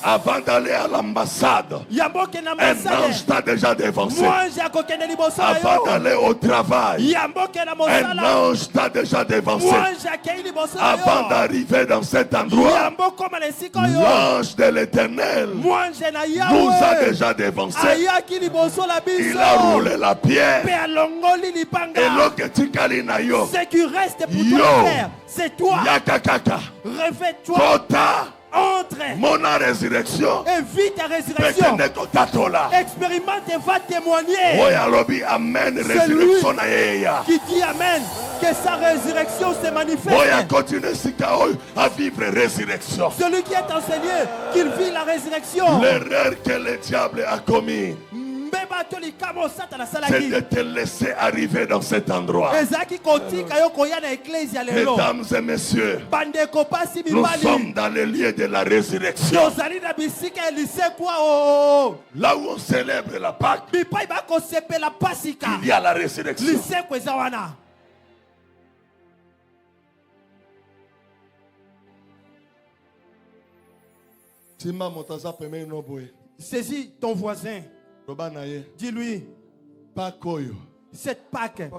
Avant d'aller à l'ambassade, un ange t'a déjà dévancé. Avant d'aller au travail, un ange t'a déjà dévancé. Avant d'arriver dans cet endroit, l'ange de l'Éternel nous a déjà dévancé. Il a roulé la pierre. Ce qui reste pour toi, c'est toi. Revêt-toi. Entre mon résurrection et vis ta résurrection. Expérimente et va témoigner. Amen. Celui qui dit Amen, que sa résurrection se manifeste. À vivre résurrection. Celui qui est enseigné qu'il vit la résurrection. L'erreur que le diable a commis, c'est de te laisser arriver dans cet endroit. Mesdames et messieurs, nous sommes dans le lieu de la résurrection. Là où on célèbre la Pâque, il y a la résurrection. Saisis ton voisin. Dis-lui, cette Pâque,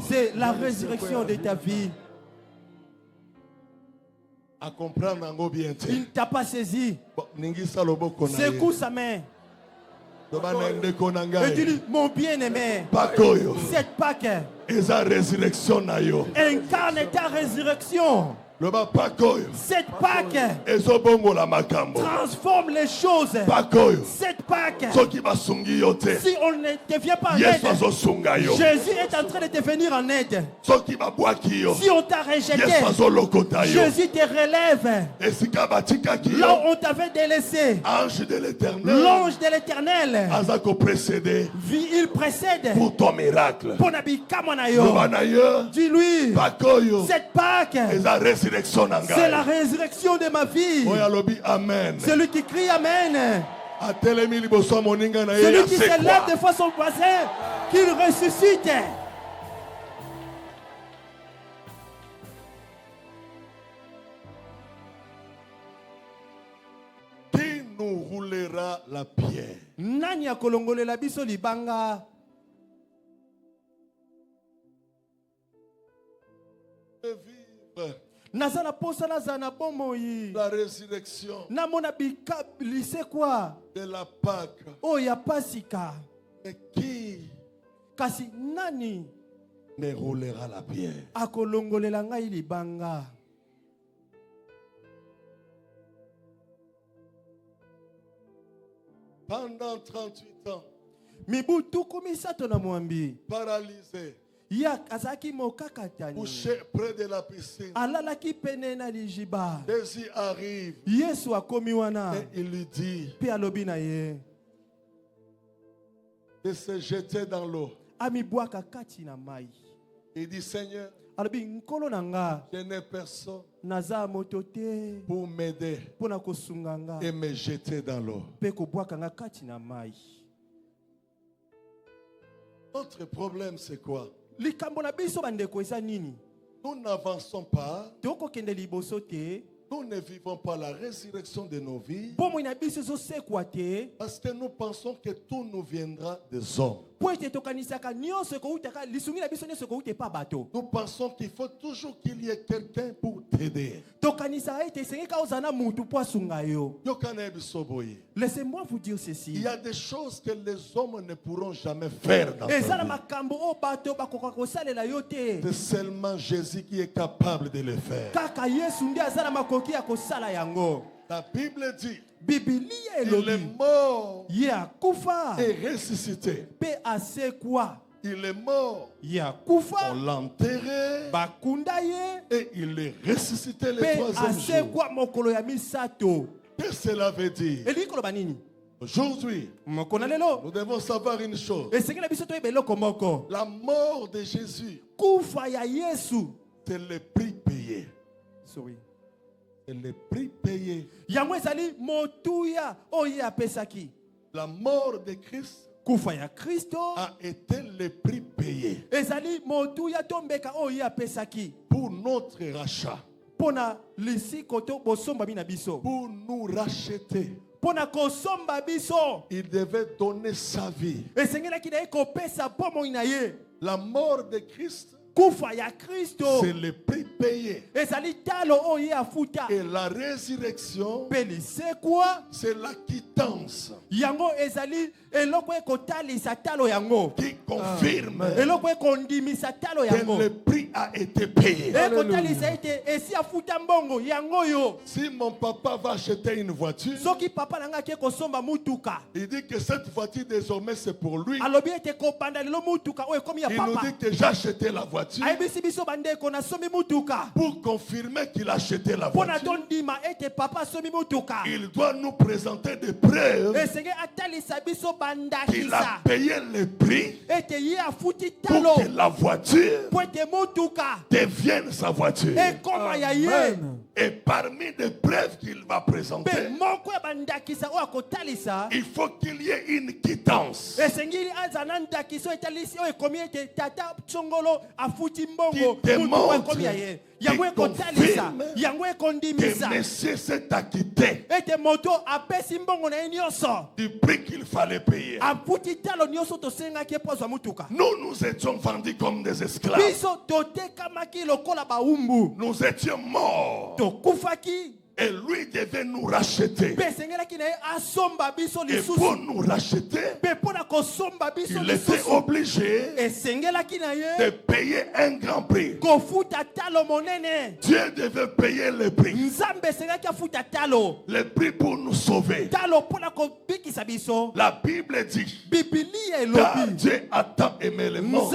c'est la résurrection de ta vie. À comprendre bien. Il ne t'a pas saisi. Secoue sa main. Et dis-lui, mon bien-aimé, cette Pâque incarne ta résurrection. Cette Pâque transforme les choses. Cette Pâque, si on ne te vient pas en aide, Jésus est en train de te venir en aide. Si on t'a rejeté, Jésus te relève. Là où on t'avait délaissé, l'ange de l'Éternel, il précède pour ton miracle. Dis-lui, cette Pâque, c'est la résurrection de ma vie. Amen. Celui qui crie Amen. Celui qui se lève de face au voisin, qu'il ressuscite. Qui nous roulera la pierre? Nani akolongolela biso libanga. Nazana posa nazana bomoi. La résurrection. Namona bikabli quoi? De la Pâque. Oh ya pasika. Et qui? Kasi nani me roulera la pierre? Akolongolela ngai libanga. Pendant 38 ans. Mibu tukumisato na mwambi. Paralysé. Yak azaki mokakatani. Couché près de la piscine. Alalaki pene na lijiba. Jésus arrive. Yesu akomi wana. Et il lui dit. Pe alobi na ye. De se jeter dans l'eau. Ami bwaka kati na mai. Il dit Seigneur. Alobi nkolo nanga. Je n'ai personne. Naza motote. Pour m'aider. Pona kosunganga. Et me jeter dans l'eau. Pe ko bwaka nga kati na mai. Notre problème, c'est quoi? Nous n'avançons pas. Nous ne vivons pas la résurrection de nos vies. Parce que nous pensons que tout nous viendra des hommes. Nous pensons qu'il faut toujours qu'il y ait quelqu'un pour t'aider. Laissez-moi vous dire ceci. Il y a des choses que les hommes ne pourront jamais faire dans ta vie. C'est seulement Jésus qui est capable de le faire. La Bible dit il est mort et ressuscité. Il est mort, on l'a enterré et il est ressuscité le troisième jour. Qu'est-ce que cela veut dire? Aujourd'hui, nous devons savoir une chose. La mort de Jésus, c'est le prix payé. C'est le prix payé. La mort de Christ a été le prix payé pour notre rachat, pour nous racheter. Il devait donner sa vie. La mort de Christ, c'est le prix payé. Et la résurrection, c'est la quittance qui confirme que le prix a été payé. Si mon papa va acheter une voiture, il dit que cette voiture désormais c'est pour lui. Il nous dit que j'ai acheté la voiture pour confirmer qu'il a acheté la voiture. Il doit nous présenter des preuves qu'il a payé le prix pour que la voiture devienne sa voiture. Amen. Et parmi les preuves qu'il va présenter, il faut qu'il y ait une quittance qui démontre, qui confirme que monsieur s'est acquitté du prix qu'il fallait payer. Nous étions vendus comme des esclaves. Nous étions morts. Et lui devait nous racheter. Et pour nous racheter, il était obligé de payer un grand prix. Dieu devait payer le prix. Le prix pour nous sauver. La Bible dit, car Dieu a tant aimé le monde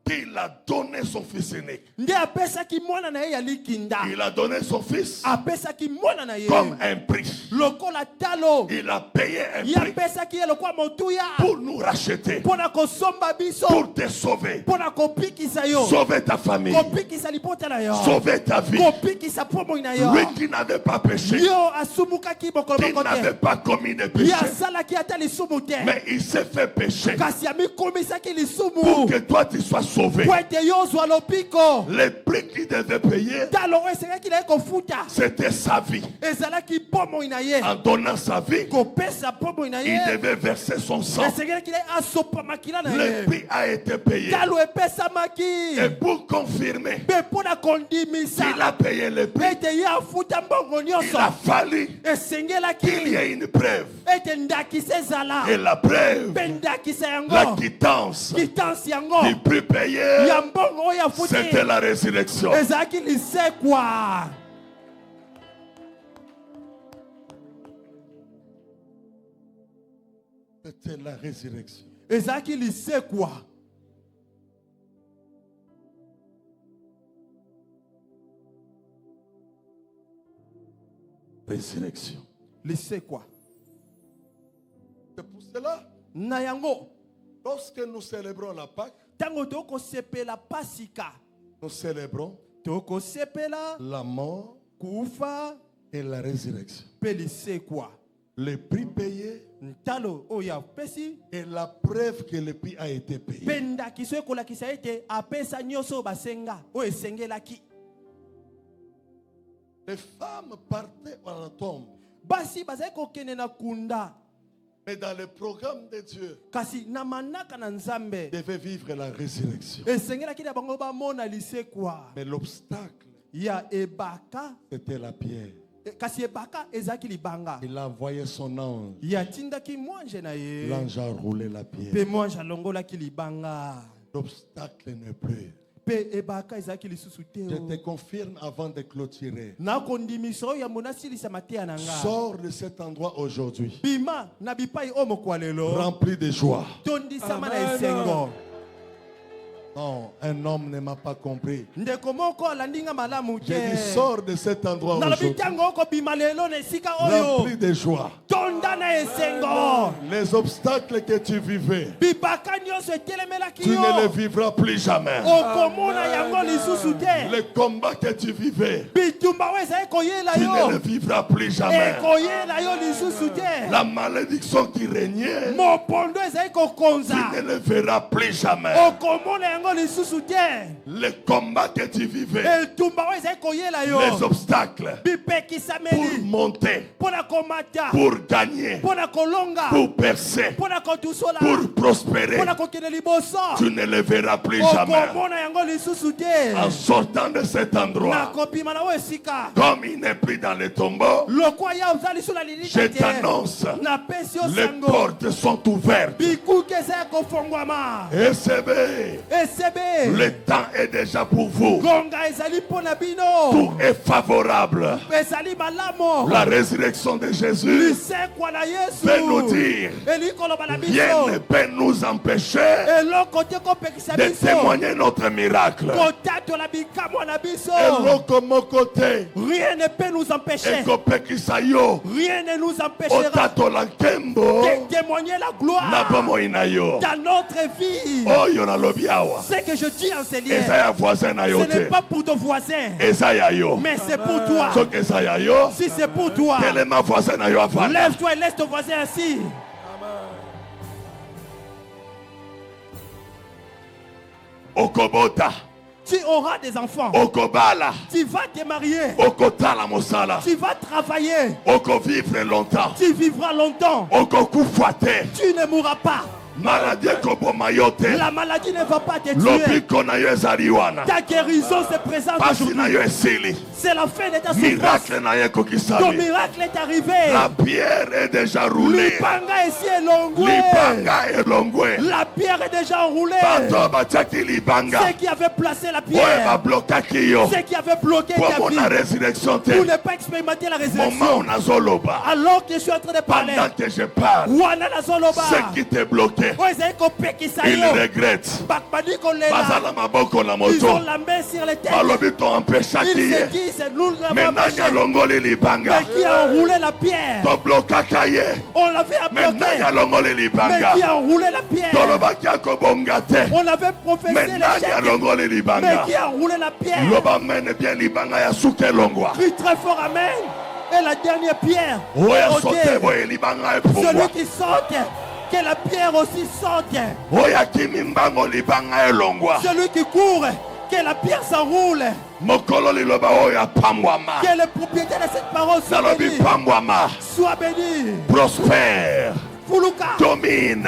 qu'il a donné son fils unique. Il a donné son fils comme un prix. Il a payé un prix pour nous racheter, pour te sauver, sauver ta famille, sauver ta vie. Lui qui n'avait pas péché, qui n'avait pas commis de péché, mais il s'est fait pécher pour que toi tu sois sauvé. Le prix qu'il devait payer, c'était sa vie. En donnant sa vie, il devait verser son sang. Le prix a été payé. Et pour confirmer qu'il a payé le prix, il a fallu qu'il y ait une preuve. Et la preuve, la quittance du prix payé, c'était la résurrection. C'était la résurrection. Résurrection. C'est pour cela, lorsque nous célébrons la Pâque, nous célébrons la mort et la résurrection. le prix payé et la preuve que le prix a été payé. Les femmes partaient à la tombe. Mais dans le programme de Dieu, devait vivre la résurrection. Mais l'obstacle, c'était la pierre. Il a envoyé son ange. L'ange a roulé la pierre. L'obstacle n'est plus. Je te confirme avant de clôturer. Sors de cet endroit aujourd'hui rempli de joie. Amen. Non, un homme ne m'a pas compris. J'ai dit sors de cet endroit aujourd'hui rempli de joie. Les obstacles que tu vivais, tu ne les vivras plus jamais. Les combats que tu vivais, tu ne les vivras plus jamais. La malédiction qui régnait, tu ne les verras plus jamais. Les combats que tu vivais, les obstacles pour monter, pour gagner, pour percer, pour prospérer, tu ne les verras plus jamais. En sortant de cet endroit, comme il n'est plus dans les tombeaux, je t'annonce, les portes sont ouvertes. Le temps est déjà pour vous. Tout est favorable. La résurrection de Jésus peut nous dire, rien ne peut nous empêcher de témoigner notre miracle. Rien ne peut nous empêcher. Rien ne nous empêchera de témoigner la gloire dans notre vie. Ce que je dis en ces lieux, ce n'est pas pour ton voisin, mais c'est pour toi. Si c'est pour toi, lève-toi et laisse ton voisin assis. Okobota, tu auras des enfants. Okobala, tu vas te marier. Okotala mosala, tu vas travailler. Okovivre longtemps. tu vivras longtemps. Okokufuate, tu ne mourras pas. La maladie ne va pas te tuer. Ta guérison se présente aujourd'hui. C'est la fin de ta souffrance. Ton miracle est arrivé. La pierre est déjà roulée. La pierre est déjà enroulée. Ceux qui avaient placé la pierre, ceux qui avaient bloqué ta vie pour ne pas expérimenter la résurrection. Alors que je suis en train de parler, ceux qui t'ont bloqué, ils regrettent. Ils ont la main sur les têtes. Ils se disent, nous l'avons empêché. Mais qui a enroulé la pierre? On l'avait bloqué. Mais qui a enroulé la pierre? On avait prophétisé l'échec. Mais qui a enroulé la pierre? Crie très fort, amen. Et la dernière pierre, celui qui saute, que la pierre aussi saute. Celui qui court, que la pierre s'enroule. Que le propriétaire de cette parole soit béni. Sois béni. Prospère. Domine.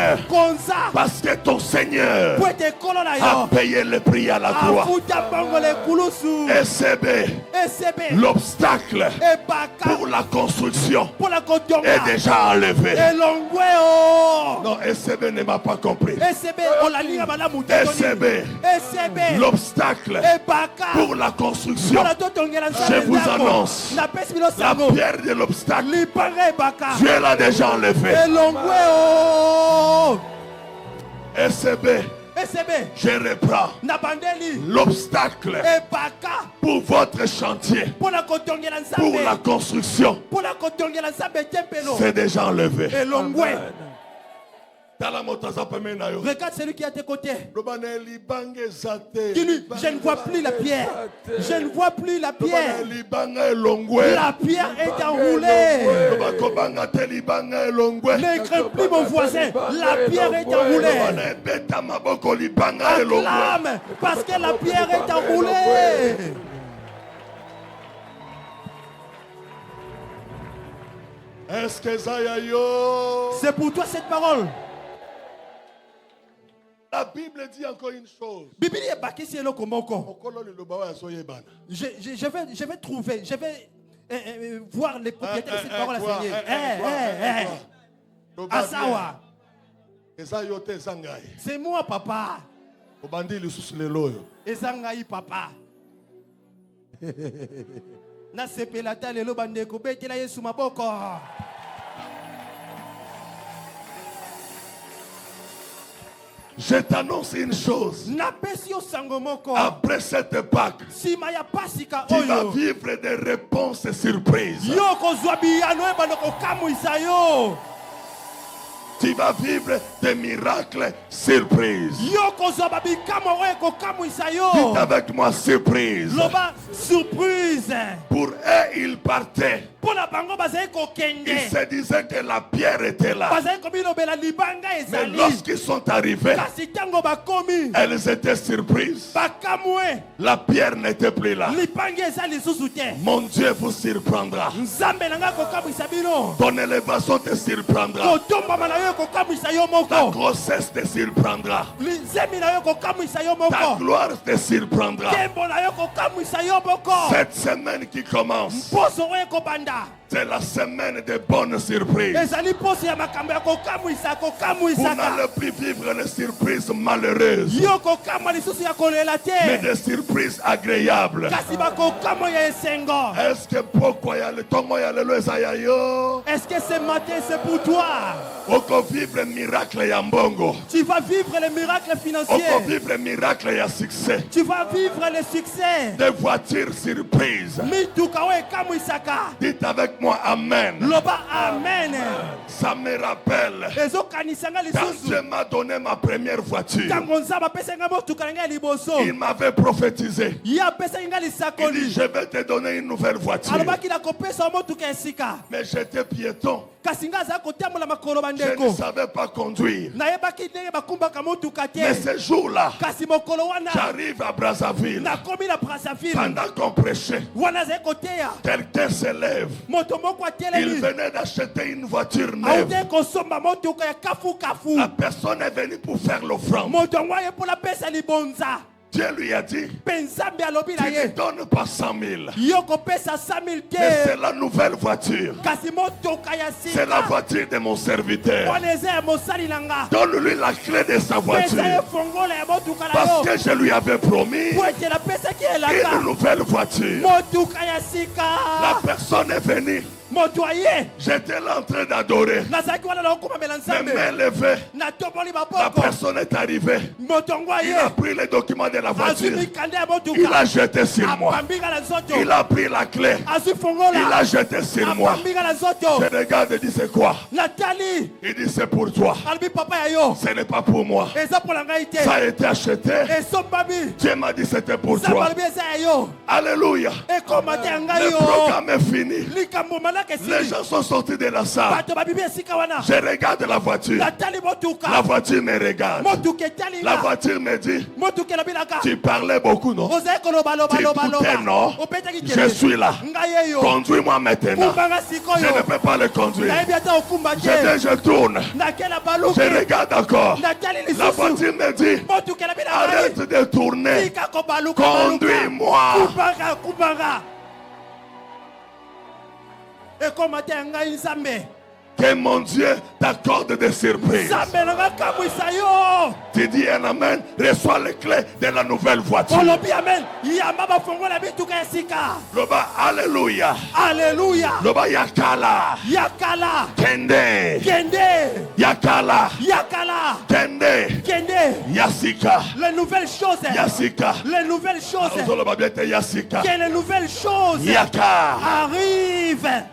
Parce que ton Seigneur a payé le prix à la croix. SCB, l'obstacle pour la construction est déjà enlevé. Non, SCB ne m'a pas compris. SCB, l'obstacle pour la construction. Je vous annonce, la pierre de l'obstacle, Dieu l'a déjà enlevé. SCB, je reprends l'obstacle pour votre chantier, pour la construction, c'est déjà enlevé. Regarde celui qui est à tes côtés. Dis-lui, je ne vois plus la pierre. Je ne vois plus la pierre. La pierre est enroulée. Ne crains plus mon voisin. La pierre est enroulée. Acclame parce que la pierre est enroulée. C'est pour toi cette parole. La Bible dit encore une chose. Je vais trouver, je vais voir les propriétaires de cette parole enseigner. Asawa. C'est moi, papa. Ezangai, papa. Na sepelata lelo bandeko betela Yesu maboko. Je t'annonce une chose. Après cette Pâque, tu vas vivre des réponses surprises. Tu vas vivre des miracles surprises. Dites avec moi surprise. Surprise. Pour eux, ils partaient. Ils se disaient que la pierre était là. Mais lorsqu'ils sont arrivés, elles étaient surprises. La pierre n'était plus là. Mon Dieu vous surprendra. Ton élévation te surprendra. Ta grossesse te surprendra. Ta gloire te surprendra. Cette semaine qui commence, c'est la semaine des bonnes surprises. Vous n'allez plus vivre les surprises malheureuses, mais des surprises agréables. Est-ce que ce matin c'est pour toi? Vivre miracle ya mbongo. Tu vas vivre les miracles financiers. Vivre miracle ya succès. Tu vas vivre le succès. Des voitures surprises. Dites avec moi amen. Loba amen. Ça me rappelle quand Dieu m'a donné ma première voiture. Il m'avait prophétisé. Il dit je vais te donner une nouvelle voiture. Mais j'étais piéton. Je ne savais pas conduire. Mais ce jour-là, j'arrive à Brazzaville. Pendant qu'on prêchait, quelqu'un se lève. Il venait d'acheter une voiture neuve. La personne est venue pour faire l'offrande. Dieu lui a dit, tu ne donnes pas 100 000. Mais c'est la nouvelle voiture. C'est la voiture de mon serviteur. Donne-lui la clé de sa voiture. Parce que je lui avais promis une nouvelle voiture. La personne est venue. J'étais là en train d'adorer. Mes mains levées. La personne est arrivée. Il a pris les documents de la voiture. Il a jeté sur moi. Il a pris la clé. Il a jeté sur moi. Je regarde et dis c'est quoi? Il dit c'est pour toi. Ce n'est pas pour moi. Ça a été acheté. Dieu m'a dit c'était pour toi. Alléluia. Le programme est fini. Les gens sont sortis de la salle. Je regarde la voiture. La voiture me regarde. La voiture me dit, tu parlais beaucoup, non? Tu écoutais, non? Je suis là. Conduis-moi maintenant. Je ne peux pas le conduire. Je tourne. Je regarde encore. La voiture me dit, arrête de tourner. Conduis-moi. Que mon Dieu t'accorde des surprises. Tu dis un amen, reçois les clés de la nouvelle voiture. Loba, alléluia. Alléluia. Loba, yakala. Yakala. Kende. Kende. Yakala. Yakala. Kende. Kende. Yasika. Les nouvelles choses. Yasika. Les nouvelles choses. Yasika. Que les nouvelles choses Yaka. arrivent.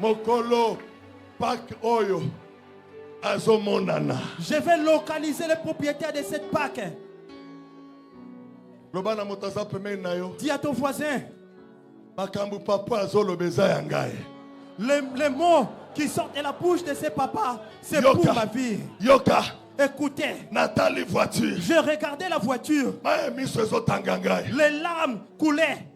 Mokolo pak oyo azomonana. Je vais localiser les propriétaires de cette Pâque. Lobana motaza pemeni na yo. Dis à ton voisin. Makambu papa azolobeza yangai. Les mots qui sortent de la bouche de ses papas, c'est pour ma vie. Yoka. Écoutez. Nathalie voiture. Je regardais la voiture. Les larmes coulaient.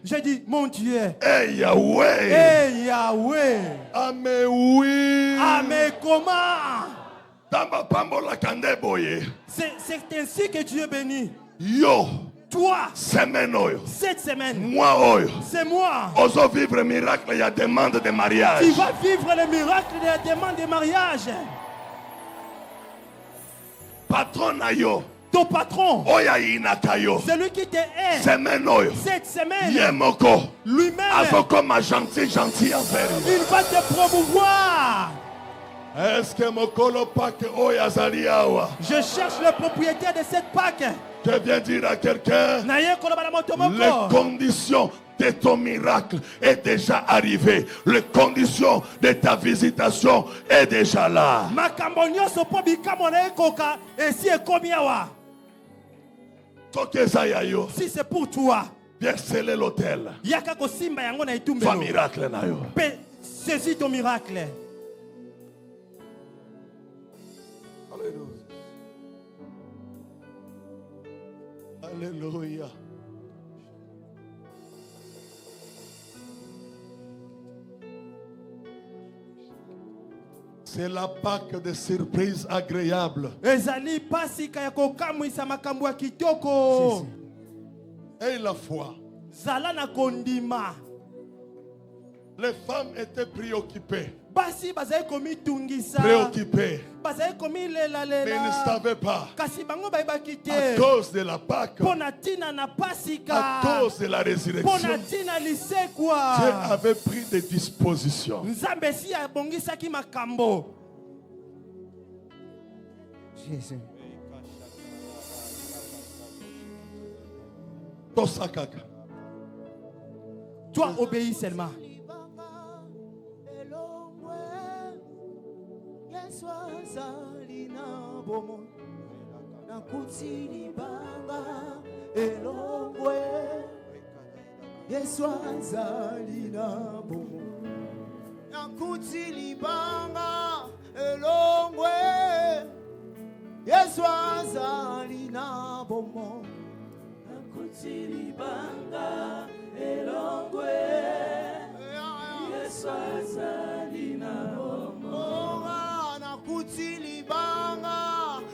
J'ai dit, mon Dieu. Hey Yahweh. Hey Yahweh. Amen oui. Amen comment? C'est ainsi que Dieu bénit. Yo. Toi, cette semaine, c'est moi. Tu vivre le miracle, il y a demande de mariage. Tu vas vivre le miracle de la demande de mariage. Patron ayo. Ton patron, celui qui te hait, cette semaine, lui-même, il va te promouvoir. Est-ce que Mokolo Pâque Oyazalia? Je cherche le propriétaire de cette Pâque. Je viens dire à quelqu'un, les conditions de ton miracle est déjà arrivé. Les conditions de ta visitation est déjà là. Si c'est pour toi, viens sceller l'autel. Fa miracle na yo. Saisis ton miracle. Alléluia. C'est la Pâque de surprises agréables. Et la foi. Les femmes étaient préoccupées. Préoccupées. Mais ne savaient pas. À cause de la Pâque. À cause de la résurrection. Dieu avait pris des dispositions. Jésus. Toi, obéis seulement.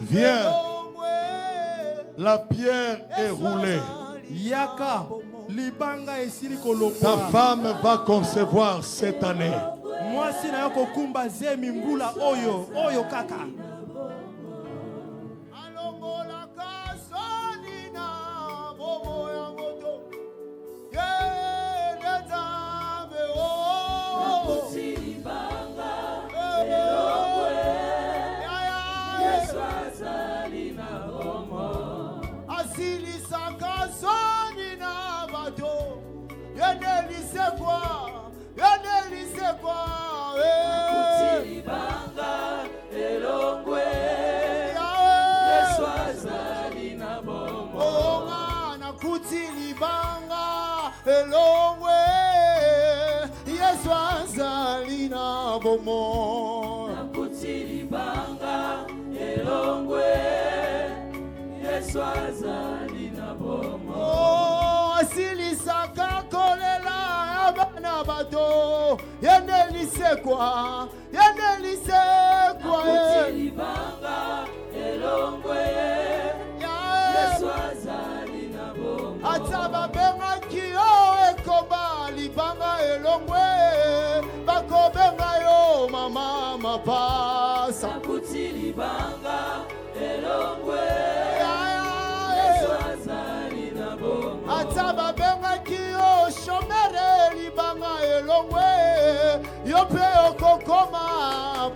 Viens, la pierre est roulée. Ta femme va concevoir cette année.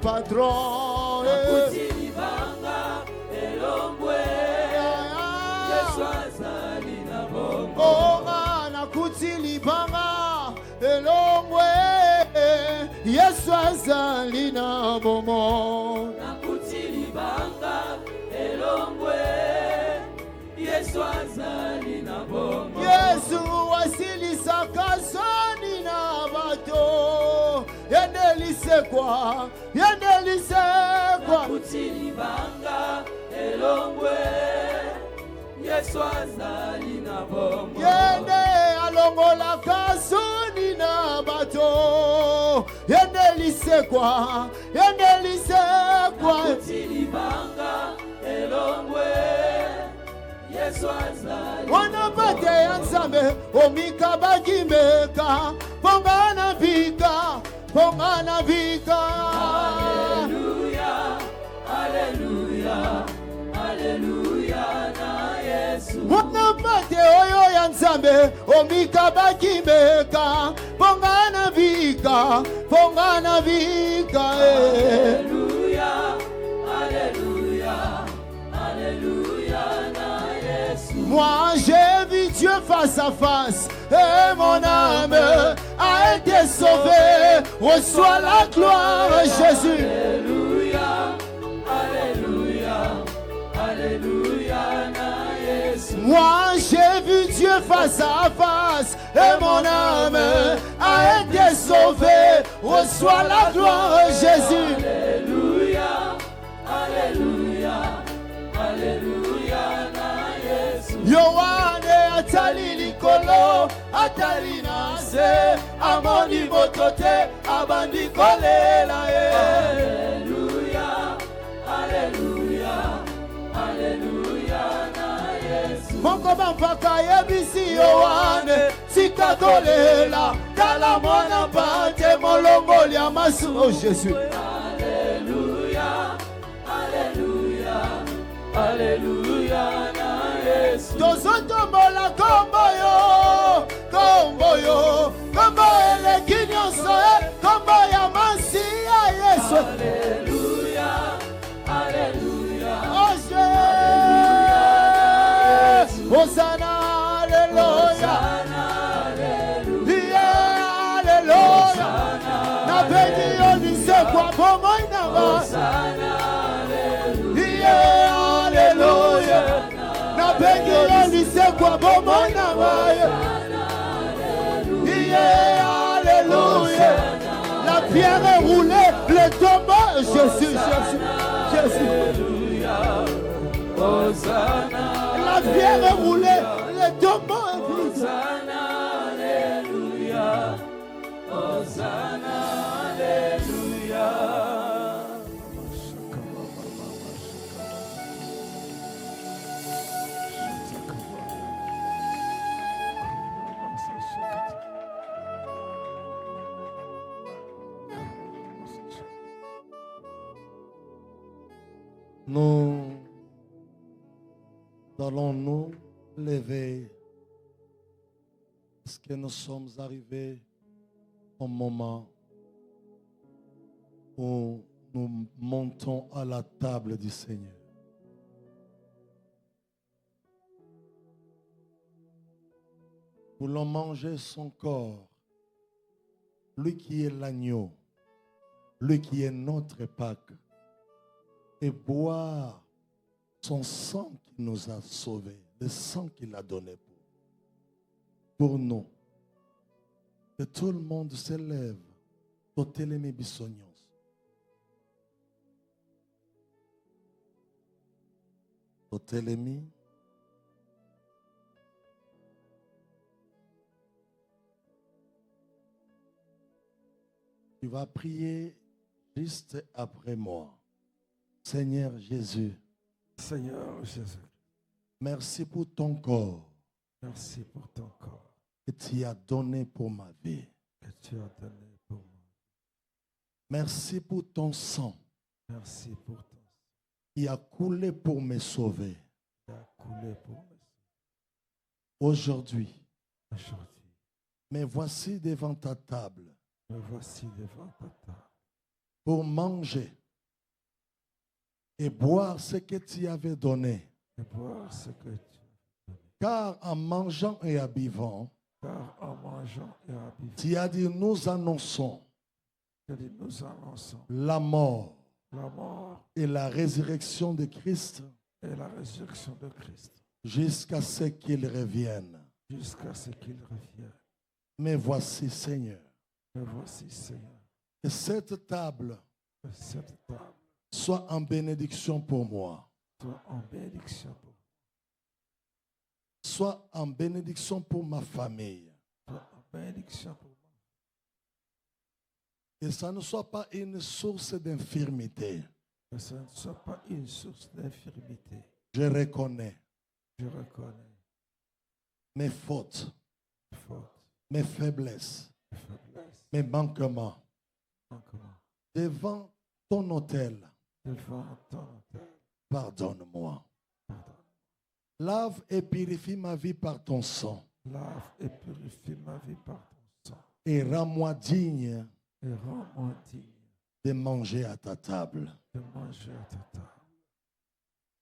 Patron, Yesu azali na bomo. Nakuti libanga elongwe. Yesu azali na bomo. Yesu wasilisaka soni na bato. Yendelise kwa. Nakuti libanga elongwe. Yesu azali na bomo. Yende alongola kasoni na bato. Yendelise kwa. Nakuti libanga elongwe. Yesu azali. Wana bate ya Nzambe omika bakimeka. Pongana vika. Hallelujah, hallelujah, hallelujah na Yesu. Wana bate oyo ya Nzambe omika bakimeka. Pongana vika. Hallelujah, hallelujah, hallelujah na Yesu. Moi j'ai vu Dieu face à face et mon âme a été sauvée. Reçois la gloire, Jésus. Alléluia, alléluia, alléluia na Yesu. Moi j'ai vu Dieu face à face et mon âme a été sauvée. Reçois la gloire, Jésus. Alléluia, alléluia, alléluia na Yesu. Yohane atali likolo atali nase amoni motote abandi kolela ye. Alléluia, alléluia, alléluia na Yesu. Moko bampaka yebisi Yohane tika kolela kala mwana pate molongoli ya masu. Oh Jésus. Alléluia, alléluia, alléluia na Yesu. Tozotombola kombo yo eleki nyonso kombo ya Masiya Yesu. Alléluia, alléluia, Oh Jésus. Hosanna, alléluia. Alléluia. Na pedi yo lise kwa bomo inaba. Alléluia. Na pedi yo lise kwa bomo inaba. Alléluia. La pierre est roulée, le tombeau. Jésus. La pierre est roulée, le tombeau est vide. Alléluia, Hosanna, alléluia. Nous allons nous lever parce que nous sommes arrivés au moment où nous montons à la table du Seigneur. Nous voulons manger son corps, lui qui est l'agneau, lui qui est notre Pâque, et boire son sang qui nous a sauvés, le sang qu'il a donné pour nous. Que tout le monde se lève. Totelemi bisognos. Totelemi. Tu vas prier juste après moi. Seigneur Jésus. Seigneur Jésus. Merci pour ton corps. Merci pour ton corps. Que tu as donné pour ma vie. Que tu as donné pour moi. Merci pour ton sang. Merci pour ton sang. Qui a coulé pour me sauver. Qui a coulé pour me sauver. Aujourd'hui. Mais voici devant ta table. Me voici devant ta table. Pour manger. Et boire ce que tu avais donné. Et boire ce que tu avais donné. Car en mangeant et en buvant, tu as dit, nous annonçons nous annonçons la mort la mort et la résurrection de Christ et la résurrection de Christ jusqu'à ce qu'il revienne. jusqu'à ce qu'il revienne. Mais voici, Seigneur, Me voici, Seigneur, que cette table que cette table soit en bénédiction pour moi, soit en bénédiction pour soit en bénédiction pour ma famille. toi, en bénédiction pour moi. Que ça ne soit pas une source d'infirmité. Que ce ne soit pas une source d'infirmité. Je reconnais Je reconnais mes fautes, mes fautes, mes faiblesses, mes faiblesses, mes manquements. manquements. Devant ton autel, Devant ton autel, pardonne-moi. pardonne. Lave et purifie ma vie par ton sang. Lave et purifie ma vie par ton sang. Et rends-moi digne Et rends-moi digne de manger à ta table. de manger à ta table.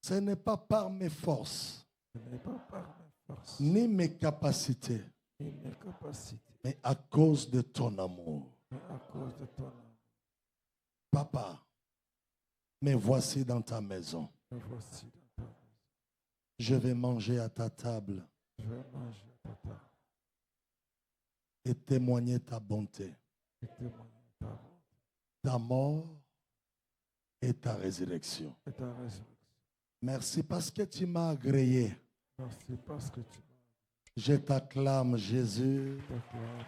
Ce n'est pas par mes forces, Ce n'est pas par mes forces, ni mes capacités, ni mes capacités, mais à cause de ton amour. mais à cause de ton amour. Papa, me voici dans ta maison. Me voici dans ta maison. Je vais manger à ta table Je vais manger à ta table et témoigner ta bonté, et témoigner ta bonté ta mort et ta résurrection. et ta résurrection. Merci parce que tu m'as agréé. Merci parce que tu Je t'acclame, Jésus. m'acclames.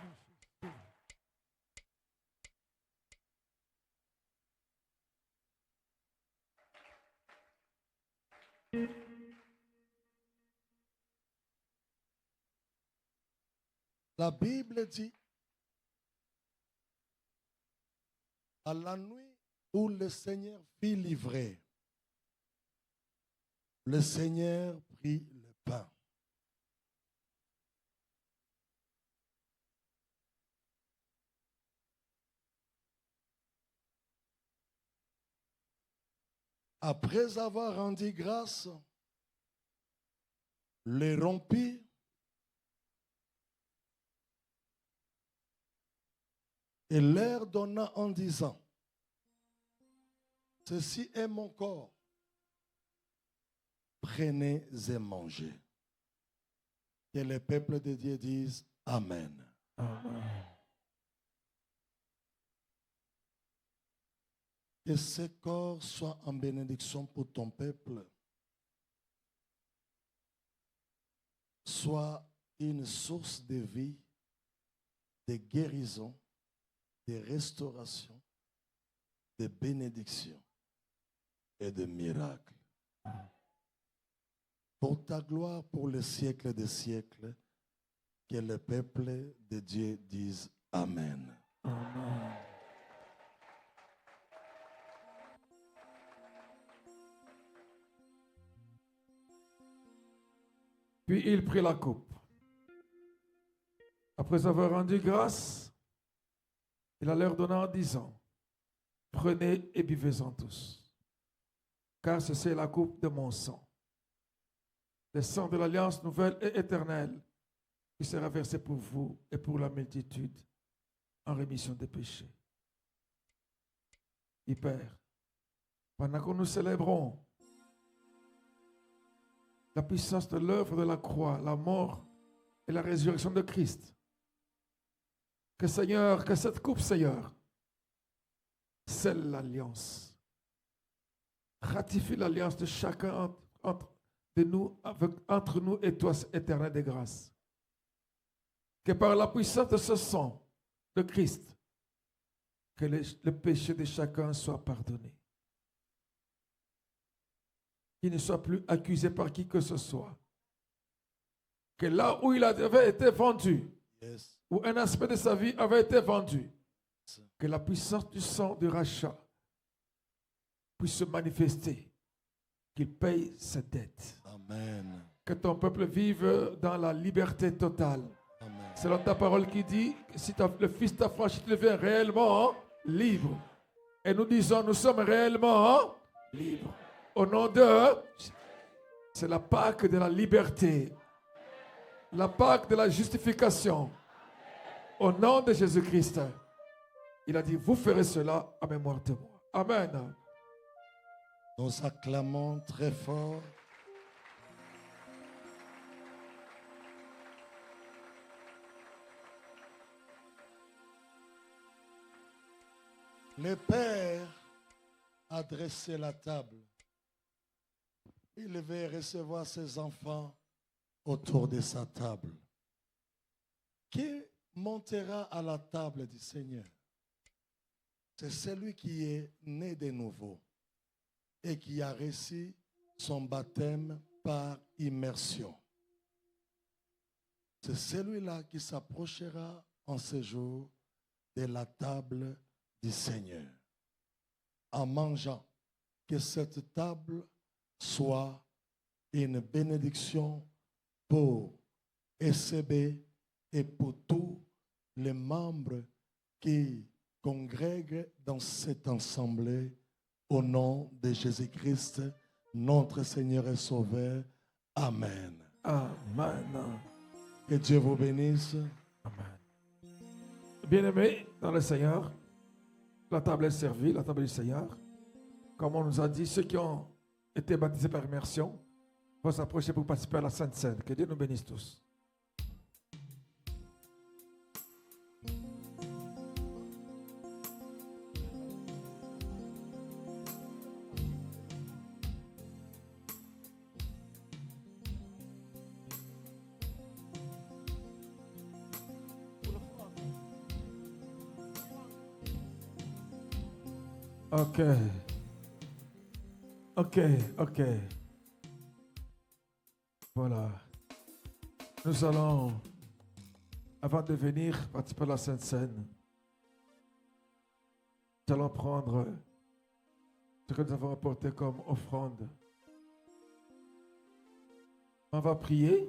La Bible dit, à la nuit où le Seigneur fut livré, le Seigneur prit le pain. Après avoir rendu grâce, le rompit et leur donna en disant, ceci est mon corps, prenez et mangez. Que le peuple de Dieu dise Amen. Amen. Que ce corps soit en bénédiction pour ton peuple, soit une source de vie, de guérison, de restauration, de bénédiction et de miracle. Pour ta gloire, pour le siècle des siècles, que le peuple de Dieu dise Amen. Amen. Puis il prit la coupe. Après avoir rendu grâce, il la leur donna en disant, prenez et buvez-en tous, car ceci est la coupe de mon sang, le sang de l'alliance nouvelle et éternelle, qui sera versé pour vous et pour la multitude en rémission des péchés. Et Père, pendant que nous célébrons la puissance de l'œuvre de la croix, la mort et la résurrection de Christ, que Seigneur, que cette coupe, Seigneur, scelle l'alliance, ratifie l'alliance de chacun entre nous et toi, éternel de grâce. Que par la puissance de ce sang de Christ, que le péché de chacun soit pardonné. Qu'il ne soit plus accusé par qui que ce soit. Que là où il avait été vendu, où un aspect de sa vie avait été vendu, que la puissance du sang de rachat puisse se manifester, qu'il paye ses dettes. Amen. Que ton peuple vive dans la liberté totale. Amen. C'est ta parole qui dit que si le Fils t'a franchi, tu deviens réellement libre. Et nous disons, nous sommes réellement libres. Au nom de, c'est la Pâque de la liberté, la Pâque de la justification. Au nom de Jésus-Christ, Il a dit, vous ferez cela à mémoire de moi. Amen. Nous acclamons très fort. Le Père a dressé la table. Il veut recevoir ses enfants autour de sa table. Qui montera à la table du Seigneur? C'est celui qui est né de nouveau et qui a reçu son baptême par immersion. C'est celui-là qui s'approchera en ce jour de la table du Seigneur, en mangeant. Que cette table soit une bénédiction pour ECB et pour tous les membres qui congrèguent dans cette assemblée au nom de Jésus-Christ, notre Seigneur et Sauveur. Amen. Amen. Que Dieu vous bénisse. Amen. Bien-aimés dans le Seigneur, la table est servie, la table du Seigneur. Comme on nous a dit, ceux qui ont été baptisés par immersion vont s'approcher pour participer à la Sainte Seine. Que Dieu nous bénisse tous. Ok. Voilà. Nous allons, avant de venir participer à la Sainte Seine, nous allons prendre ce que nous avons apporté comme offrande. On va prier.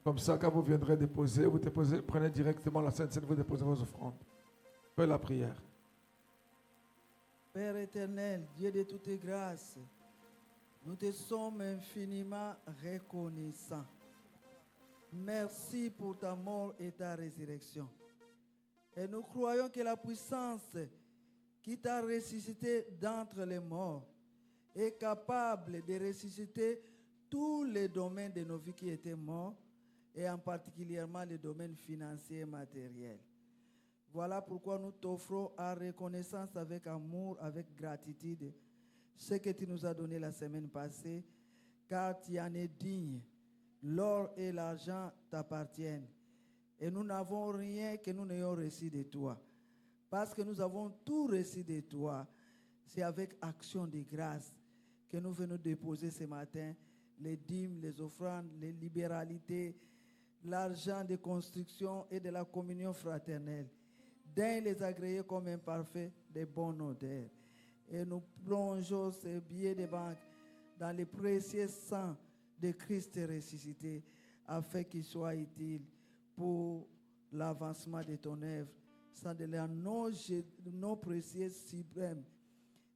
Comme ça, quand vous viendrez déposer, prenez directement la Sainte Seine, vous déposez vos offrandes. Faites la prière. Père éternel, Dieu de toutes grâces, nous te sommes infiniment reconnaissants. Merci pour ta mort et ta résurrection. Et nous croyons que la puissance qui t'a ressuscité d'entre les morts est capable de ressusciter tous les domaines de nos vies qui étaient morts, et en particulièrement les domaines financiers et matériels. Voilà pourquoi nous t'offrons en reconnaissance avec amour, avec gratitude, ce que tu nous as donné la semaine passée, car tu en es digne. L'or et l'argent t'appartiennent. Et nous n'avons rien que nous n'ayons reçu de toi. Parce que nous avons tout reçu de toi. C'est avec action de grâce que nous venons déposer ce matin les dîmes, les offrandes, les libéralités, l'argent de construction et de la communion fraternelle. Daigne les agréer comme un parfait de bonne odeur. Et nous plongeons ces billets de banque dans le précieux sang de Christ ressuscité, afin qu'il soit utile pour l'avancement de ton œuvre, sans de la non précieux suprême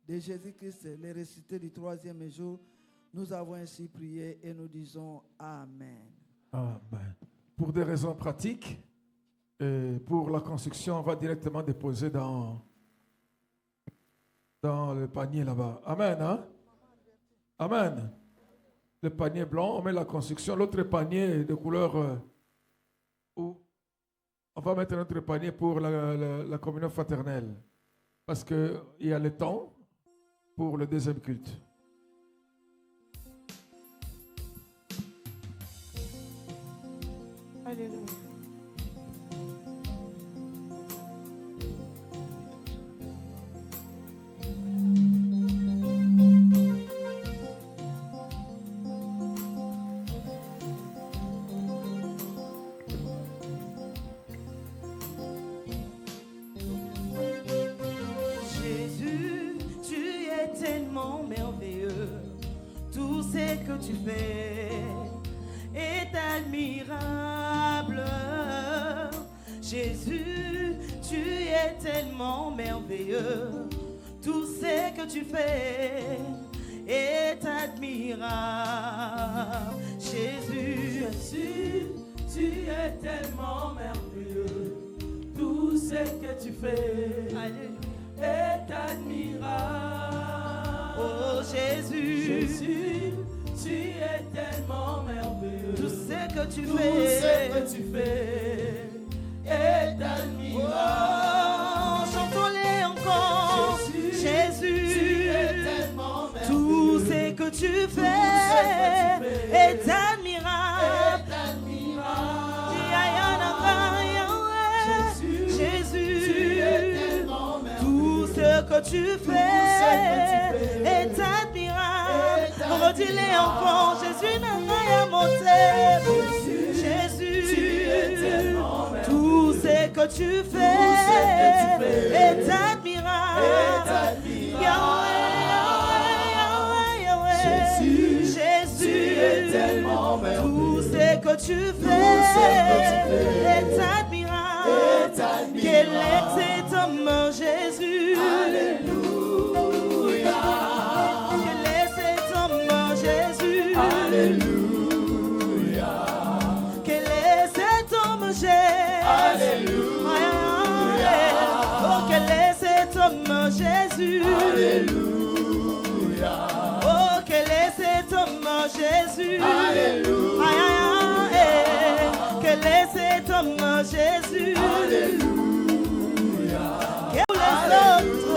de Jésus-Christ, le ressuscité du troisième jour. Nous avons ainsi prié et nous disons Amen. Amen. Pour des raisons pratiques, et pour la construction, on va directement déposer dans le panier là-bas. Amen, hein? Amen. Le panier blanc, on met la construction. L'autre panier de couleur où on va mettre notre panier pour la communion fraternelle. Parce qu'il y a le temps pour le deuxième culte. Alléluia. Jésus, tu es tellement merveilleux. Tout ce que tu fais est admirable. Jésus, tu es tellement merveilleux. Tout ce que tu fais est admirable. Jésus, tu es tellement merveilleux. Tout ce que tu fais est admirable. Oh Jésus, Jésus, tu es tellement merveilleux. tout ce que tu Tout fais, ce que tu fais est admirable. oh, chantons-les encore. Jésus, tu es tellement merveilleux. tout ce que tu fais est admirable. Jésus, tout ce que tu fais est admirable. Redis-les encore. Jésus n'a rien monté. Jésus, tout ce que tu fais est admirable. Jésus, tout ce que tu fais est admirable. Quel est cet homme Jésus? Alléluia. Quel est cet homme Jésus? Alléluia. Quel est cet homme Jésus? Alléluia. Oh, quel est cet homme Jésus? Alléluia. Oh, quel est cet homme Jésus? Alléluia. Quel est cet homme Jésus? Alléluia. Quel est l'autre?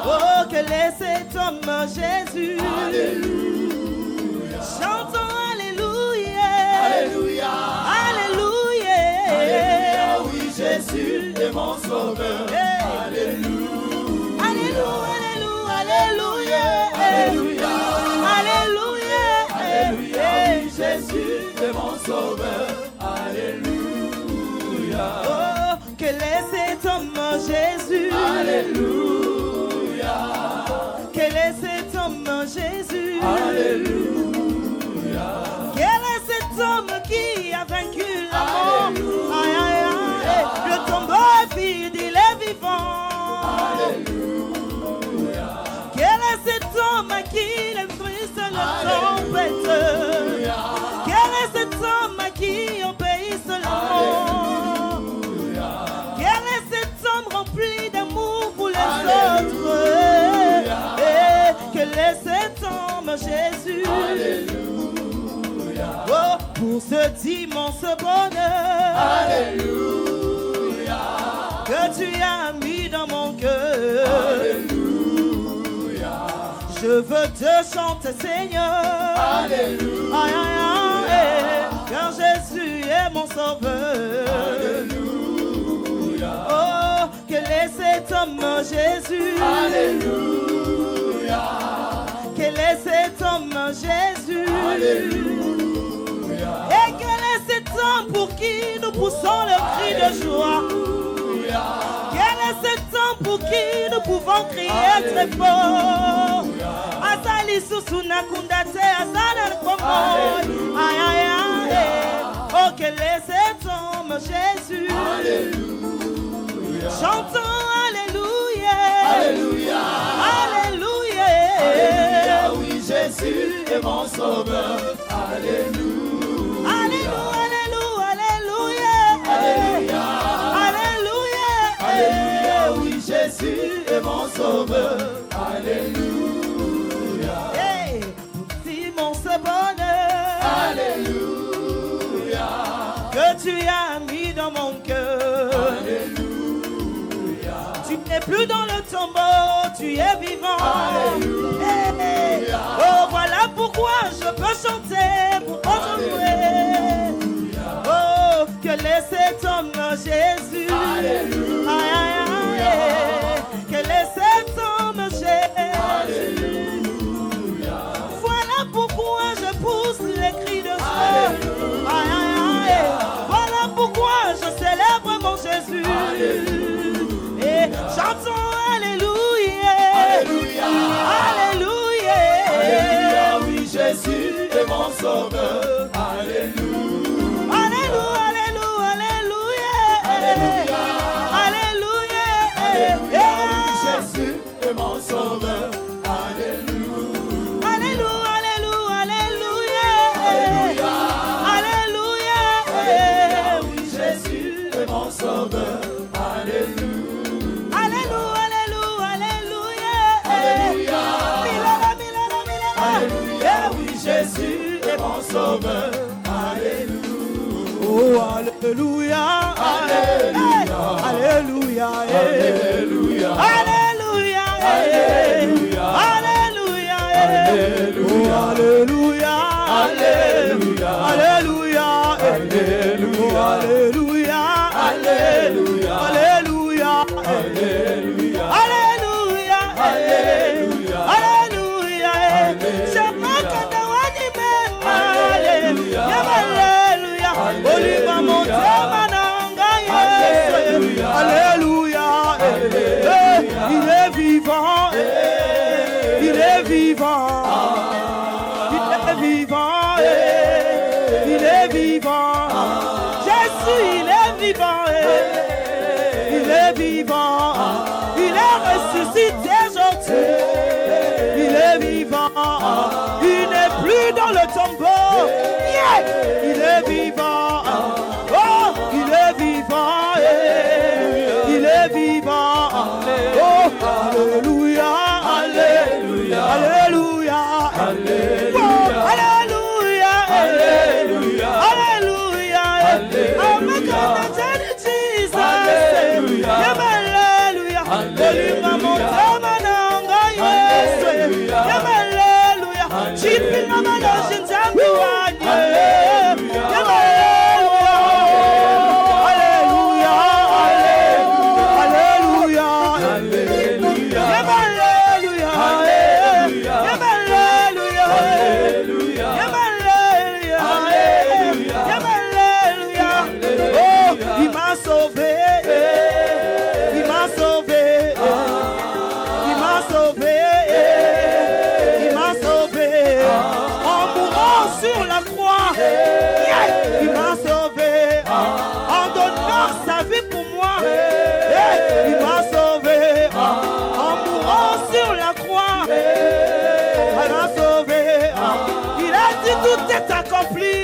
Oh, quel est cet homme Jésus? Alléluia. Chantons Alléluia. Alléluia. Alléluia. Alléluia. Oui, Jésus est mon sauveur. Alléluia. Alléluia. Alléluia. Alléluia. Alléluia. Alléluia. Oui, Jésus est mon sauveur. Alléluia. Oh, quel est cet homme Jésus? Alléluia. Quel est cet homme Jésus? Alléluia. Quel est cet homme qui a vaincu la mort? Aïe, aïe, aïe. Le tombeau est vide, il est vivant. Alléluia. Quel est cet homme à qui les brise le tempête? Quel est cet homme à qui obéissent la mort? Quel est cet homme rempli d'amour pour les autres? Et quel est cet homme Jésus? Oh, pour ce immense bonheur que tu as mis dans mon cœur. Je veux te chanter, Seigneur. Alléluia. Aïe, aïe, aïe, car Jésus est mon sauveur. Alléluia. Oh, quel est cet homme Jésus? Alléluia. Quel est cet homme Jésus? Alléluia. Et quel est cet homme pour qui nous poussons le cri de joie? Quel est cet homme pour qui nous pouvons crier très fort? Asali susuna kundate asana komo. Aïe, aïe, aïe. Oh, quel est cet homme Jésus? Alléluia. Chantons Alléluia. Alléluia. Alléluia. Alléluia. Oui, Jésus est mon sauveur. Alléluia. Alléluia. Alléluia. Alléluia. Alléluia. Alléluia. Oui, Jésus est mon sauveur. Alléluia. Hey, si mon ce bonheur Alléluia. que tu as mis dans mon cœur. Alléluia. Tu n'es plus dans le tombeau, tu es vivant. Alléluia. Hey, oh, voilà pourquoi je peux chanter pour aujourd'hui. Oh, quel est cet homme Jésus? Alléluia. Aïe, aïe, aïe. Quel est cet homme Jésus? Alléluia. Voilà pourquoi je pousse les cris de joie. Aïe, aïe, aïe. Voilà pourquoi je célèbre mon Jésus. Et chantons Alléluia. Alléluia. Alléluia. Alléluia. Oui, Jésus est mon sauveur. Alléluia. Alléluia. Alléluia. Alléluia. Alléluia. Alléluia. Oui, Jésus est mon sauveur. Alléluia. Alléluia. Alléluia. Alléluia. Alléluia. Oui, Jésus est mon sauveur. Jésus est mon sauveur. Alléluia. Oh, alléluia. Alléluia. Alléluia. Alléluia. Alléluia. Alléluia. Alléluia. Alléluia. Alléluia. Alléluia. Alléluia. Alléluia. Alléluia. Alléluia. Alléluia. Alléluia. Alléluia. Alléluia. Alléluia. Oliva motema nanga Yesu. Alléluia. Il est vivant. Il est vivant. Il est vivant. Il est vivant. Jésus, il est vivant. Il est vivant. Il est ressuscité aujourd'hui. Il est vivant. Il n'est plus dans le tombeau. Il est vivant. Oh, il est vivant. Il est vivant. Oh, alléluia. Alléluia. Alléluia. Alléluia. Alléluia. Alléluia. Alléluia. Alléluia. Jesus. Alléluia. Alléluia. Alléluia. Chipina maloshin zambiwa. Accompli,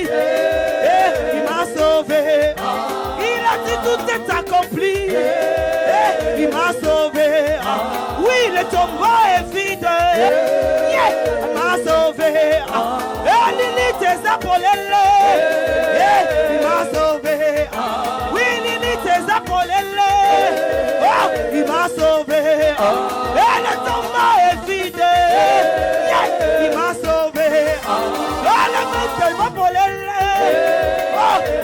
il m'a sauvé. Il a dit tout est accompli, il m'a sauvé. Oui, le tombeau est vide, il m'a sauvé. Lili tes apolles, il m'a sauvé. Oui, Lili tes apolles, il m'a sauvé. Le tombeau est vide, il m'a sauvé.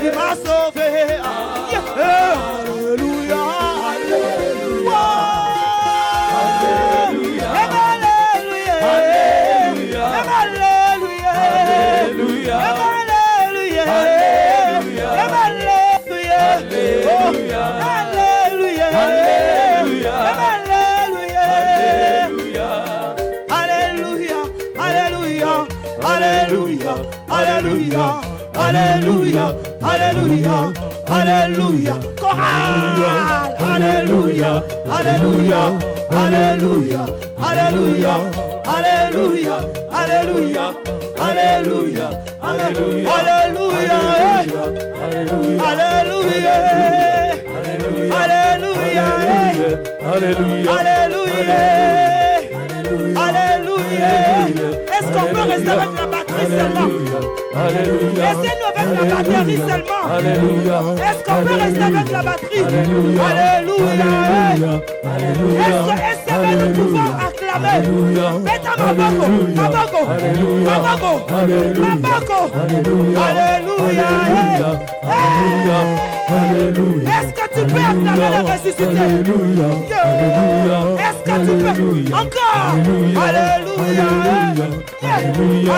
Il m'a sauvé. Alléluia. Alléluia. Alléluia. Alléluia. Alléluia. Alléluia. Alléluia. Alléluia. Alléluia. Alléluia. Alléluia. Alléluia. Alléluia. Chorale. Alléluia. Alléluia. Alléluia. Alléluia. Alléluia. Alléluia. Alléluia. Alléluia. Alléluia. Alléluia. Alléluia. Alléluia. Alléluia. Est-ce qu'on peut rester avec la batterie seulement? Laissez-nous avec la batterie seulement. Est-ce qu'on peut rester avec la batterie? Alléluia. Est-ce que nous pouvons acclamer? Faites un mabako. Mabako. Mabako. Mabako. Alléluia. Est-ce que tu peux acclamer le ressuscité? Est-ce que tu peux? Encore. Alléluia. Alléluia.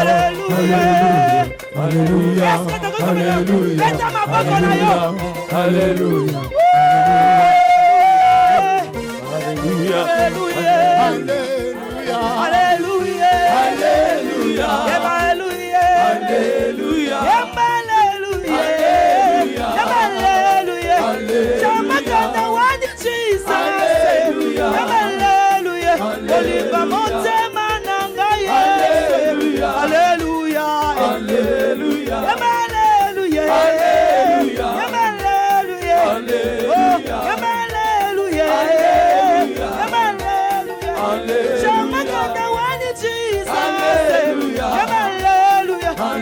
Alléluia. Est-ce que tu peux? Faites un mabako là. Alléluia. Alléluia. Alléluia. Alléluia. Alléluia. Alléluia. Alléluia. Alléluia. Jamagana wani Jesus. Alléluia. Alléluia. Oliva motema nanga Yesu. Alléluia. Alléluia. Alléluia. Alléluia. Alléluia.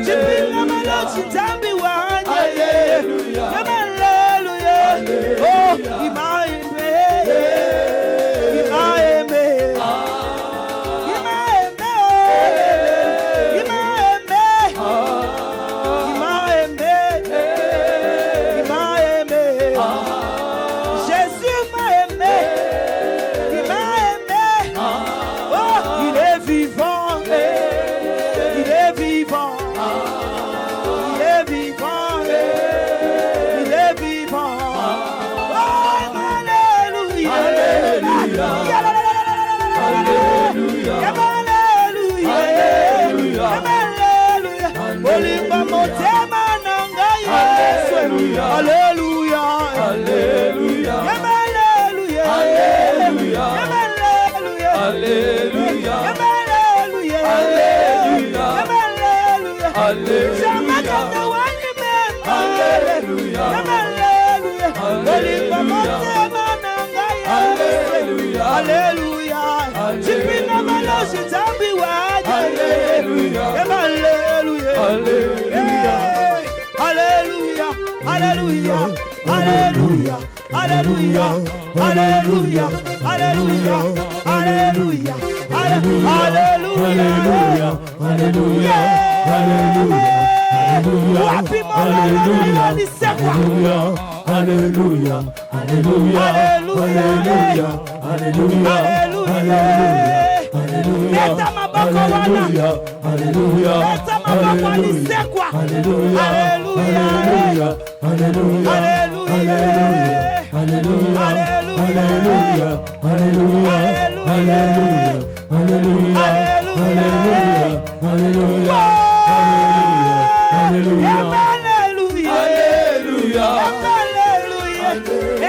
Chipinga malochi tambi wanye. Hallelujah. Hallelujah. Oh, imaembe. Imaembe. Imaembe. Imaembe. Imaembe. Imaembe. Jésus m'a aimé. Il m'a aimé. Oh, il est vivant. Il est vivant. Il est vivant. Il est vivant. Oh, alléluia. Alléluia. Alléluia. Alléluia. Olimba motema nanga Yesu. Alléluia. Alléluia. Alléluia. Alléluia. Alléluia. Alléluia. Alléluia. Jamaka wani mema. Alléluia. Alléluia. Olimba motema nanga Yesu. Alléluia. Chipina maloshi tambi waje. Alléluia. Alléluia. Alléluia. Alléluia. Alléluia. Alléluia. Alléluia. Alléluia. Alléluia. Alléluia. Alléluia. Wapi Alléluia. Alléluia. Alléluia. Alléluia. Alléluia. Leta maboko wana. Alléluia. Leta maboko alisekwa. Alléluia. Alléluia. Alléluia. Alléluia. Alléluia. Alléluia. Alléluia. Alléluia. Alléluia. Alléluia. Alléluia. Alléluia.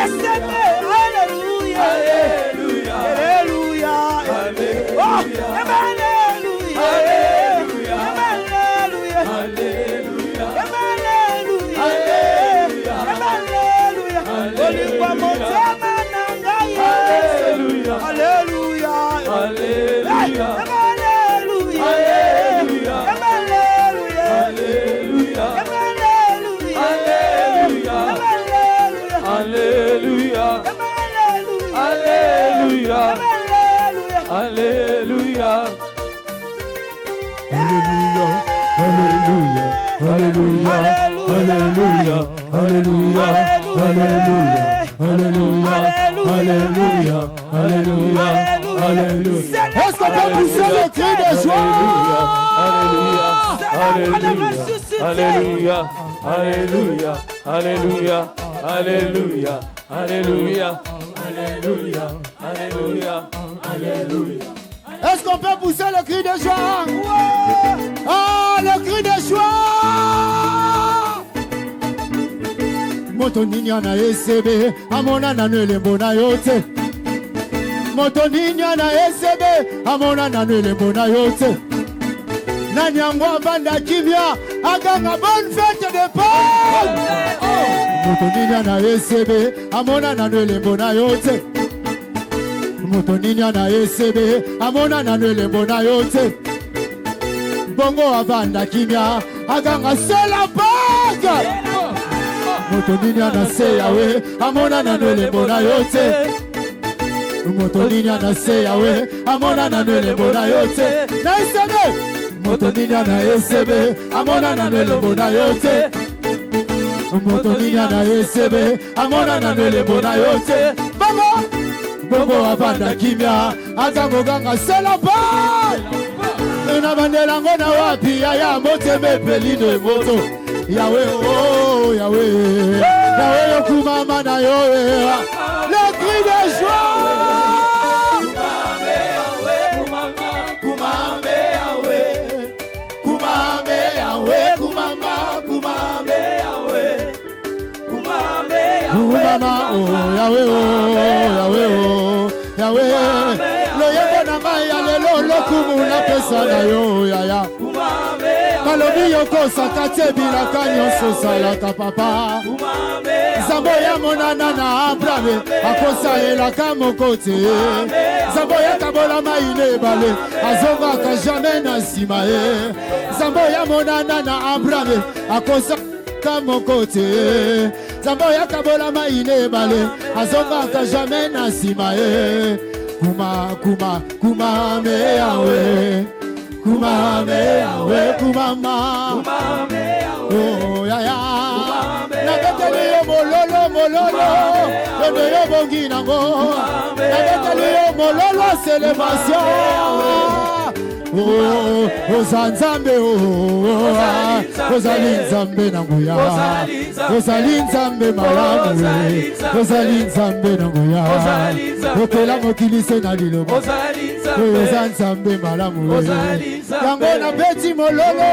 Essaye. Alléluia. Alléluia. Alléluia. Oh, Alléluia. Alléluia. Alléluia. Alléluia. Alléluia. Olimba motema nanga Yesu. Alléluia. Alléluia. Alléluia. Alléluia. Alléluia. Alléluia. Alléluia. Alléluia. Alléluia. Alléluia. Alléluia. Alléluia. Alléluia. Alléluia. Alléluia. Alléluia. Est-ce qu'on peut pousser le cri de joie? Alléluia. Alléluia. Alléluia. Alléluia. Alléluia. Alléluia. Alléluia. Alléluia. Alléluia. Est-ce qu'on peut pousser le cri de joie? Ah, le cri de joie! Moto ninya na esebe, amona na nwele mbona yote. Moto ninya na esebe, amona na nwele mbona yote. Nani yangu avanda kimya, aganga bonne fête de Pâques. Moto ninya na esebe, amona na nwele mbona yote. Moto ninya na esebe, amona na nwele mbona yote. Bongo avanda kimya, aganga sela Pâques. Moto ninya na se yawe, amona na nwele mbona yote. Moto ninya na se yawe, amona na nwele mbona yote. Na esebe, moto ninya na esebe, amona na nwele mbona yote. Moto ninya na esebe, amona na nwele mbona yote. Bongo, bongo avanda kimya, azango ganga sela Pâques. Na bandela ngona wapi ya moteme pelino moto. Yahweh, oh Yahweh, Yahweh yokumama na yowe. Le cri de joie. Kumame Yahweh, kumame Yahweh, kumama, kumame Yahweh, kumame Yahweh, kumama, oh Yahweh, oh Yahweh, oh Yahweh. Lo yebo na maya lelo lo kumu na pesa na yo ya ya. balobi yokosaka te bilaka nyonso osalaka papa nzambe ya monana na abrame akosa elaka moko te nzambe ya kabola mai na ebale azongaka jamais na nsima ye nzambe ya monana na abrame akosa moko te nzambe ya kabola mai na ebale azongaka jamais na nsima ye kuma me yawe kumame yawe kumama oh ya ya nakateli yo mololo ene yo bongi nango nakateli yo mololo célébration oh ozanzambe ozali nzambe nanguya ozali nzambe malamu ozali nzambe nanguya okela mokili se na liloba oza nzambe malamu yango na beti mololo